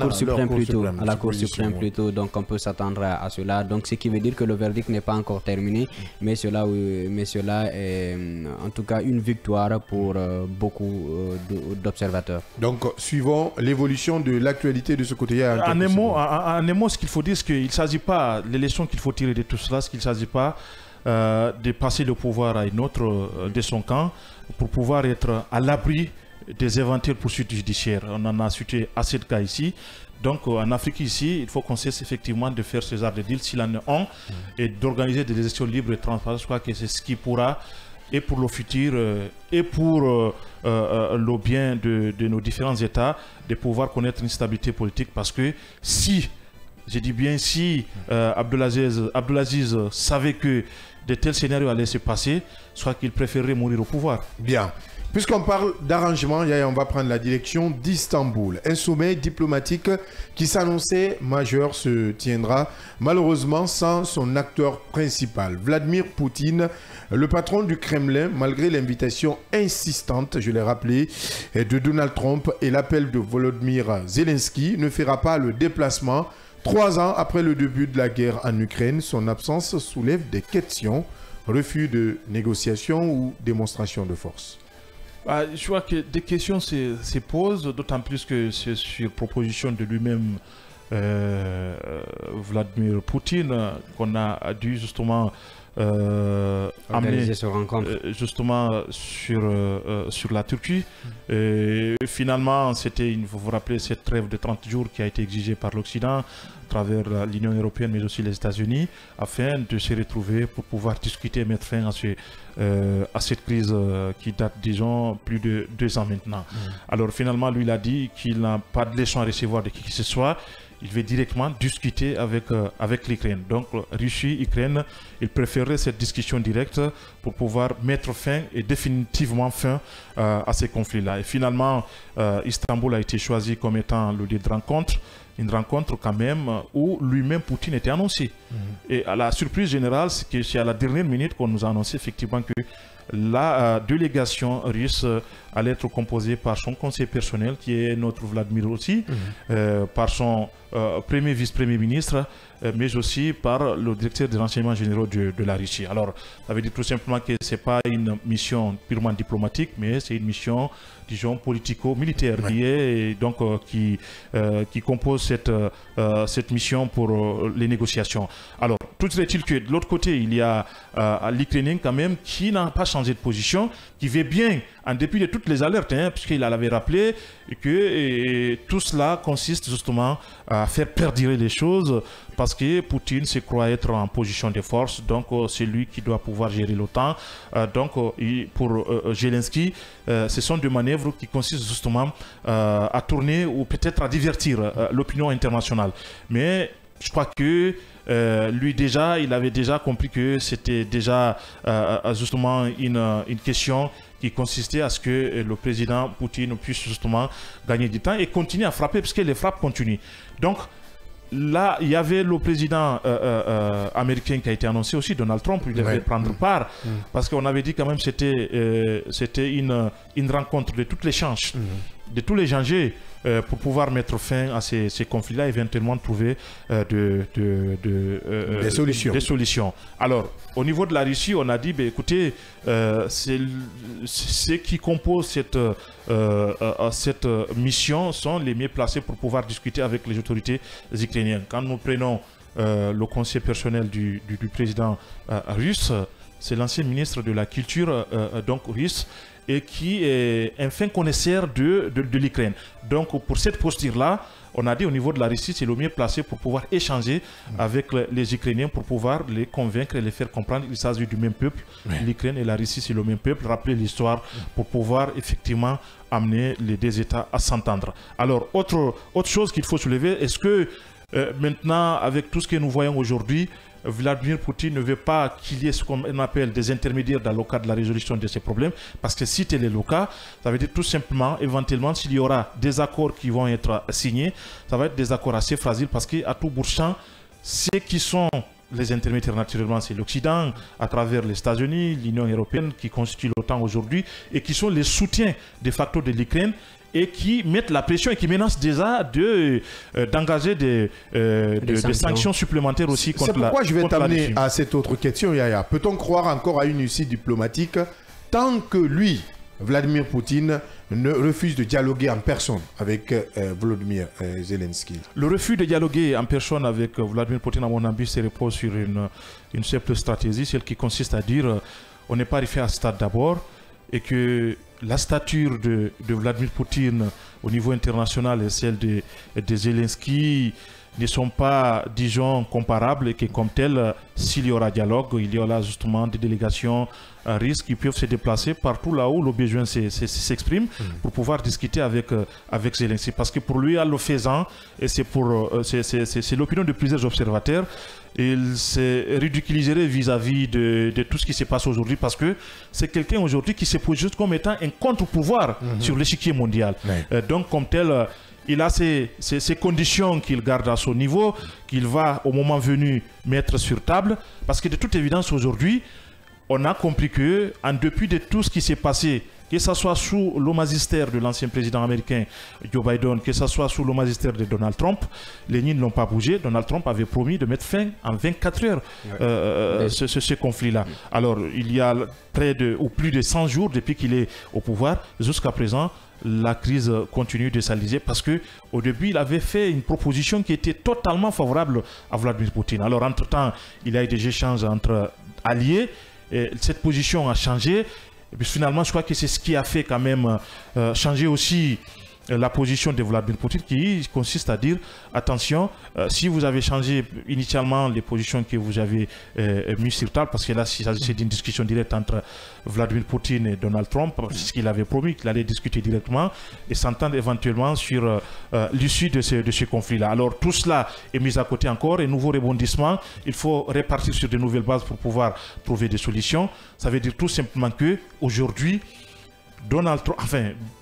Cour suprême plutôt. Donc on peut s'attendre à cela. Donc ce qui veut dire que le verdict n'est pas encore terminé, mais cela est en tout cas une victoire pour beaucoup d'observateurs. Donc suivons l'évolution de l'actualité de ce côté. En un mot, ce qu'il faut dire, c'est qu'il ne s'agit pas, les leçons qu'il faut tirer de tout cela, ce qu'il ne s'agit pas de passer le pouvoir à un autre de son camp pour pouvoir être à l'abri des éventuelles poursuites judiciaires. On en a cité assez de cas ici. Donc en Afrique ici, il faut qu'on cesse effectivement de faire ce genre de deal s'il en a un et d'organiser des élections libres et transparentes. Je crois que c'est ce qui pourra, et pour le futur, et pour le bien de nos différents États, de pouvoir connaître une stabilité politique. Parce que si, je dis bien si, Abdelaziz savait que de tels scénarios allaient se passer, soit qu'il préférerait mourir au pouvoir. Bien. Puisqu'on parle d'arrangement, on va prendre la direction d'Istanbul. Un sommet diplomatique qui s'annonçait majeur se tiendra malheureusement sans son acteur principal, Vladimir Poutine, le patron du Kremlin, malgré l'invitation insistante, je l'ai rappelé, de Donald Trump et l'appel de Volodymyr Zelensky, ne fera pas le déplacement. 3 ans après le début de la guerre en Ukraine, son absence soulève des questions, refus de négociation ou démonstration de force. Je vois que des questions se posent, d'autant plus que c'est sur proposition de lui-même, Vladimir Poutine, qu'on a dû justement amener justement sur la Turquie. Finalement, c'était, vous vous rappelez, cette trêve de 30 jours qui a été exigée par l'Occident à travers l'Union européenne, mais aussi les États-Unis, afin de se retrouver pour pouvoir discuter et mettre fin à cette crise qui date, disons, plus de 2 ans maintenant. Alors finalement, lui, il a dit qu'il n'a pas de leçon à recevoir de qui que ce soit. Il veut directement discuter avec l'Ukraine. Donc, Russie, Ukraine, il préférerait cette discussion directe pour pouvoir mettre fin et définitivement fin à ces conflits-là. Et finalement, Istanbul a été choisi comme étant le lieu de rencontre. Une rencontre quand même où lui-même Poutine était annoncé. Et à la surprise générale, c'est à la dernière minute qu'on nous a annoncé effectivement que la délégation russe allait être composée par son conseiller personnel, qui est notre Vladimir aussi, par son premier vice-premier ministre, mais aussi par le directeur des renseignements généraux de la Russie. Alors, ça veut dire tout simplement que ce n'est pas une mission purement diplomatique, mais c'est une mission, disons, politico-militaire liée, et donc qui compose cette mission pour les négociations. Alors, tout est-il que de l'autre côté, il y a l'Ukrainien quand même qui n'a pas changé de position, qui veut bien, en dépit de toutes les alertes, puisqu'il avait rappelé que tout cela consiste justement à faire perdurer les choses, parce que Poutine se croit être en position de force, donc c'est lui qui doit pouvoir gérer l'OTAN. Donc pour Zelensky, ce sont des manœuvres qui consistent justement à tourner ou peut-être à divertir l'opinion internationale. Mais je crois que lui déjà, il avait déjà compris que c'était déjà justement une question qui consistait à ce que le président Poutine puisse justement gagner du temps et continuer à frapper, parce que les frappes continuent. Donc là, il y avait le président américain qui a été annoncé aussi, Donald Trump, il devait prendre part, parce qu'on avait dit quand même que c'était une rencontre de toutes les chances, de tous les dangers, pour pouvoir mettre fin à ces conflits-là, éventuellement trouver des solutions. Alors, au niveau de la Russie, on a dit, écoutez, ceux qui composent cette mission sont les mieux placés pour pouvoir discuter avec les autorités ukrainiennes. Quand nous prenons le conseil personnel du président russe, c'est l'ancien ministre de la Culture donc russe, et qui est un fin connaisseur de l'Ukraine. Donc pour cette posture-là, on a dit au niveau de la Russie, c'est le mieux placé pour pouvoir échanger avec les Ukrainiens, pour pouvoir les convaincre et les faire comprendre qu'il s'agit du même peuple. L'Ukraine et la Russie, c'est le même peuple. Rappeler l'histoire pour pouvoir effectivement amener les deux États à s'entendre. Alors, autre chose qu'il faut soulever, est-ce que maintenant, avec tout ce que nous voyons aujourd'hui, Vladimir Poutine ne veut pas qu'il y ait ce qu'on appelle des intermédiaires dans le cadre de la résolution de ces problèmes, parce que si tel est le cas, ça veut dire tout simplement, éventuellement, s'il y aura des accords qui vont être signés, ça va être des accords assez fragiles, parce qu'à tout bout de champ, ceux qui sont les intermédiaires, naturellement, c'est l'Occident, à travers les États-Unis, l'Union européenne, qui constitue l'OTAN aujourd'hui, et qui sont les soutiens de facto de l'Ukraine, et qui mettent la pression et qui menacent déjà d'engager des sanctions supplémentaires aussi contre la Russie. C'est pourquoi je vais t'amener à cette autre question, Yaya. Peut-on croire encore à une issue diplomatique tant que lui, Vladimir Poutine, ne refuse de dialoguer en personne avec Volodymyr Zelensky? Le refus de dialoguer en personne avec Vladimir Poutine, à mon avis, se repose sur une simple stratégie, celle qui consiste à dire on n'est pas arrivé à ce stade d'abord, et que la stature de Vladimir Poutine au niveau international et celle de Zelensky ne sont pas, disons, comparables, et que comme tel, s'il y aura dialogue, il y aura justement des délégations russes qui peuvent se déplacer partout là où le besoin s'exprime pour pouvoir discuter avec Zelensky. Parce que pour lui, en le faisant, et c'est l'opinion de plusieurs observateurs, il se ridiculiserait vis-à-vis de tout ce qui se passe aujourd'hui, parce que c'est quelqu'un aujourd'hui qui se pose juste comme étant un contre-pouvoir sur l'échiquier mondial. Donc comme tel, il a ces conditions qu'il garde à son niveau, qu'il va au moment venu mettre sur table, parce que de toute évidence aujourd'hui, on a compris que, en dépit de tout ce qui s'est passé, que ce soit sous le magistère de l'ancien président américain Joe Biden, que ce soit sous le magistère de Donald Trump, les nids ne l'ont pas bougé. Donald Trump avait promis de mettre fin en 24 heures ce conflit-là. Alors, il y a plus de 100 jours depuis qu'il est au pouvoir. Jusqu'à présent, la crise continue de s'aliser, parce qu'au début, il avait fait une proposition qui était totalement favorable à Vladimir Poutine. Alors, entre-temps, il y a eu des échanges entre alliés. Et cette position a changé. Et puis finalement, je crois que c'est ce qui a fait quand même changer aussi la position de Vladimir Poutine, qui consiste à dire attention, si vous avez changé initialement les positions que vous avez mises sur table, parce que là c'est une discussion directe entre Vladimir Poutine et Donald Trump, c'est ce qu'il avait promis, qu'il allait discuter directement et s'entendre éventuellement sur l'issue de ce conflit-là. Alors tout cela est mis à côté encore, et nouveau rebondissement, il faut repartir sur de nouvelles bases pour pouvoir trouver des solutions. Ça veut dire tout simplement que aujourd'hui,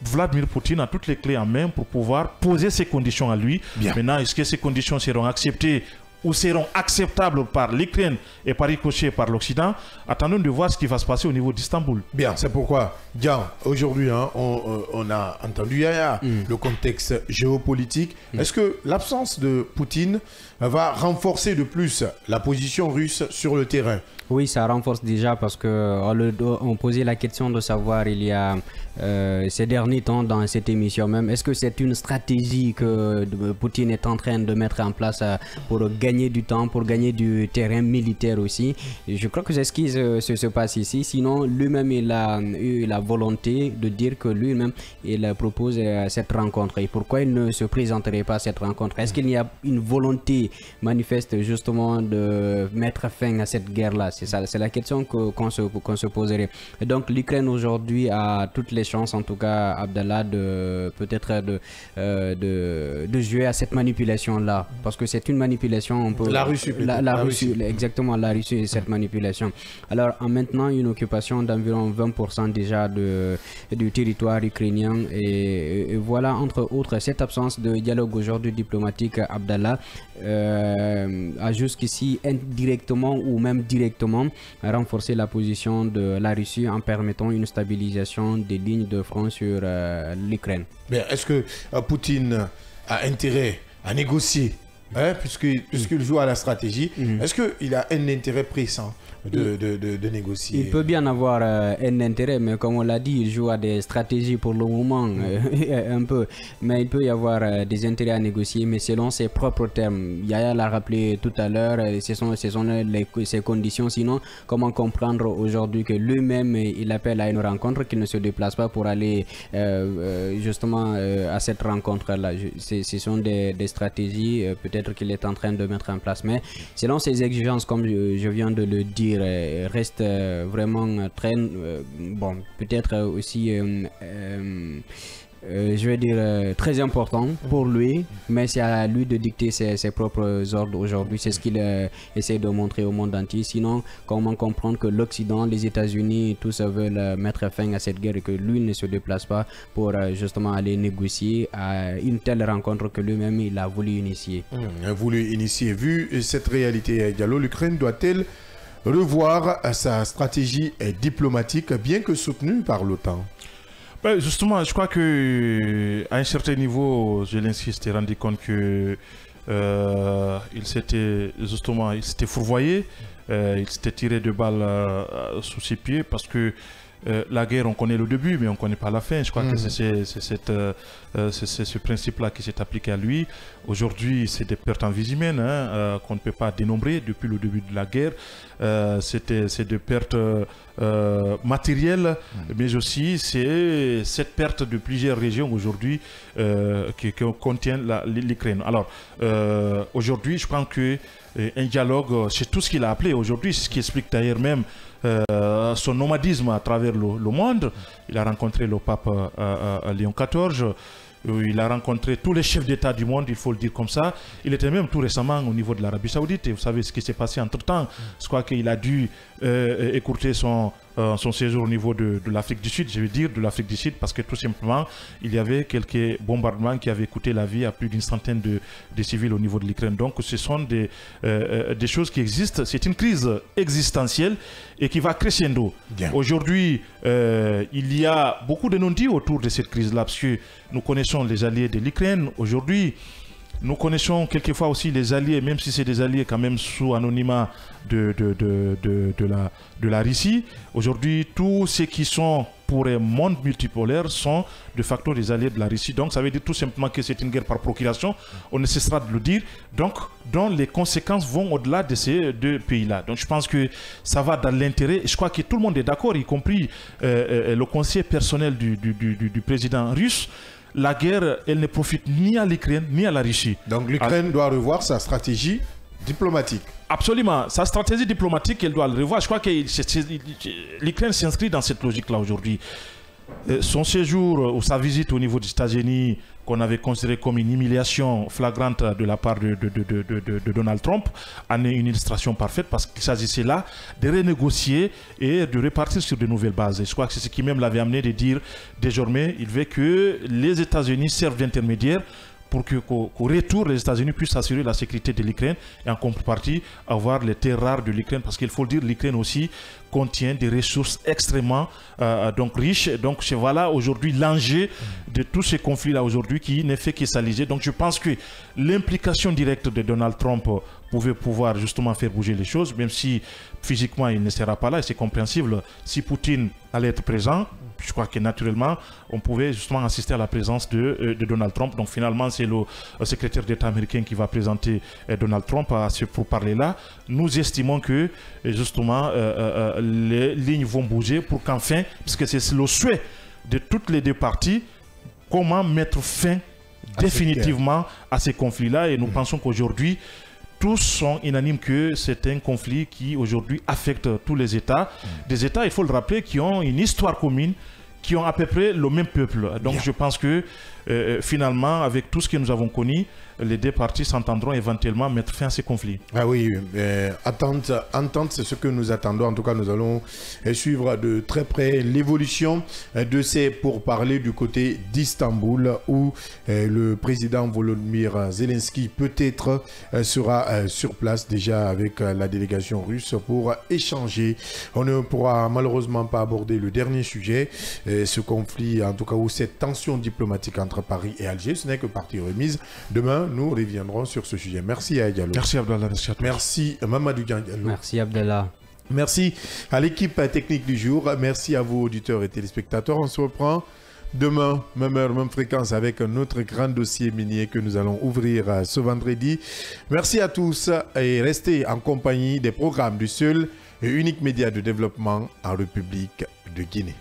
Vladimir Poutine a toutes les clés en main pour pouvoir poser ses conditions à lui. Maintenant, est-ce que ces conditions seront acceptées ou seront acceptables par l'Ukraine et par ricochet par l'Occident, attendons de voir ce qui va se passer au niveau d'Istanbul. Bien, c'est pourquoi, Dian, aujourd'hui, on a entendu le contexte géopolitique. Est-ce que l'absence de Poutine va renforcer de plus la position russe sur le terrain? Oui, ça renforce déjà parce qu'on posait la question de savoir il y a ces derniers temps dans cette émission même, est-ce que c'est une stratégie que Poutine est en train de mettre en place pour gagner du temps, pour gagner du terrain militaire aussi? Et je crois que c'est ce qui se passe ici. Sinon, lui-même, il a eu la volonté de dire que lui-même, il propose cette rencontre. Et pourquoi il ne se présenterait pas à cette rencontre? Est-ce qu'il y a une volonté manifeste justement de mettre fin à cette guerre-là? C'est ça, c'est la question qu'on se poserait. Et donc l'Ukraine aujourd'hui a toutes les chances, en tout cas, Abdallah, de peut-être de jouer à cette manipulation-là, parce que c'est une manipulation. On peut, la Russie, la Russie, exactement, la Russie et cette manipulation. Alors en maintenant une occupation d'environ 20% déjà du territoire ukrainien et voilà, entre autres, cette absence de dialogue aujourd'hui diplomatique, Abdallah, a jusqu'ici indirectement ou même directement renforcé la position de la Russie en permettant une stabilisation des lignes de front sur l'Ukraine. Mais est-ce que Poutine a intérêt à négocier, puisqu'il joue à la stratégie? Est-ce qu'il a un intérêt pressant de négocier? Il peut bien avoir un intérêt, mais comme on l'a dit, il joue à des stratégies pour le moment, un peu. Mais il peut y avoir des intérêts à négocier, mais selon ses propres termes. Yaya l'a rappelé tout à l'heure, ce sont ses conditions. Sinon, comment comprendre aujourd'hui que lui-même, il appelle à une rencontre, qu'il ne se déplace pas pour aller justement à cette rencontre-là? Ce sont des stratégies, peut-être qu'il est en train de mettre en place. Mais selon ses exigences, comme je viens de le dire, reste vraiment très bon, peut-être aussi je vais dire très important pour lui, mais c'est à lui de dicter ses propres ordres aujourd'hui. C'est ce qu'il essaie de montrer au monde entier. Sinon, comment comprendre que l'Occident, les États-Unis, tous veulent mettre fin à cette guerre et que lui ne se déplace pas pour justement aller négocier à une telle rencontre que lui-même il a voulu initier. Vu cette réalité, Diallo, l'Ukraine doit-elle revoir sa stratégie diplomatique, bien que soutenue par l'OTAN? Ben justement, je crois que à un certain niveau, Zelensky s'était rendu compte que il s'était fourvoyé, il s'était tiré de balles sous ses pieds, parce que la guerre, on connaît le début, mais on ne connaît pas la fin. Je crois que c'est ce principe-là qui s'est appliqué à lui. Aujourd'hui, c'est des pertes en vie humaine qu'on ne peut pas dénombrer depuis le début de la guerre. C'est des pertes matérielles, mais aussi c'est cette perte de plusieurs régions aujourd'hui qui contient l'Ukraine. Alors, aujourd'hui, je pense que un dialogue, c'est tout ce qu'il a appelé aujourd'hui, c'est ce qui explique d'ailleurs même son nomadisme à travers le monde. Il a rencontré le pape Léon XIV, il a rencontré tous les chefs d'État du monde, il faut le dire comme ça. Il était même tout récemment au niveau de l'Arabie Saoudite, et vous savez ce qui s'est passé entre-temps. Je crois qu'il a dû écourter son séjour au niveau de l'Afrique du Sud, je veux dire de l'Afrique du Sud, parce que tout simplement, il y avait quelques bombardements qui avaient coûté la vie à plus d'une centaine de civils au niveau de l'Ukraine. Donc ce sont des choses qui existent. C'est une crise existentielle et qui va crescendo. Aujourd'hui, il y a beaucoup de non-dits autour de cette crise-là, parce que nous connaissons les alliés de l'Ukraine. Aujourd'hui, nous connaissons quelquefois aussi les alliés, même si c'est des alliés quand même sous anonymat de la Russie. Aujourd'hui, tous ceux qui sont pour un monde multipolaire sont de facto des alliés de la Russie. Donc ça veut dire tout simplement que c'est une guerre par procuration. On ne cessera de le dire. Donc, dont les conséquences vont au-delà de ces deux pays-là. Donc je pense que ça va dans l'intérêt. Je crois que tout le monde est d'accord, y compris le conseiller personnel du président russe. La guerre, elle ne profite ni à l'Ukraine ni à la Russie. Donc l'Ukraine doit revoir sa stratégie diplomatique. Absolument. Sa stratégie diplomatique, elle doit le revoir. Je crois que l'Ukraine s'inscrit dans cette logique-là aujourd'hui. Son séjour ou sa visite au niveau des États-Unis, qu'on avait considéré comme une humiliation flagrante de la part de Donald Trump, en est une illustration parfaite, parce qu'il s'agissait là de renégocier et de repartir sur de nouvelles bases. Et je crois que c'est ce qui même l'avait amené de dire désormais il veut que les États-Unis servent d'intermédiaire pour qu'au retour, les États-Unis puissent assurer la sécurité de l'Ukraine et en contrepartie avoir les terres rares de l'Ukraine, parce qu'il faut le dire, l'Ukraine aussi contient des ressources extrêmement donc riches. Donc c'est voilà aujourd'hui l'enjeu de tous ces conflits-là aujourd'hui qui ne fait qu'essaliser. Donc je pense que l'implication directe de Donald Trump pouvait pouvoir justement faire bouger les choses, même si physiquement il ne sera pas là, et c'est compréhensible. Si Poutine allait être présent, je crois que naturellement on pouvait justement assister à la présence de Donald Trump. Donc finalement c'est le secrétaire d'État américain qui va présenter Donald Trump à ce pourparler-là. Nous estimons que justement les lignes vont bouger pour qu'enfin, parce que c'est le souhait de toutes les deux parties, comment mettre fin définitivement à ces conflits-là. Et nous pensons qu'aujourd'hui, tous sont unanimes que c'est un conflit qui aujourd'hui affecte tous les États. Des États, il faut le rappeler, qui ont une histoire commune, qui ont à peu près le même peuple. Donc je pense que finalement, avec tout ce que nous avons connu, les deux parties s'entendront éventuellement mettre fin à ces conflits. Ah oui, entente, c'est ce que nous attendons. En tout cas, nous allons suivre de très près l'évolution de ces pourparlers du côté d'Istanbul, où le président Volodymyr Zelensky peut-être sera sur place déjà avec la délégation russe pour échanger. On ne pourra malheureusement pas aborder le dernier sujet, ce conflit, en tout cas, ou cette tension diplomatique entre Paris et Alger. Ce n'est que partie remise. Demain, nous reviendrons sur ce sujet. Merci à Diallo. Merci Abdallah. Merci Mamadou Diallo. Merci Abdallah. Merci à l'équipe technique du jour. Merci à vos auditeurs et téléspectateurs. On se reprend demain, même heure, même fréquence, avec un autre grand dossier minier que nous allons ouvrir ce vendredi. Merci à tous et restez en compagnie des programmes du seul et unique média de développement en République de Guinée.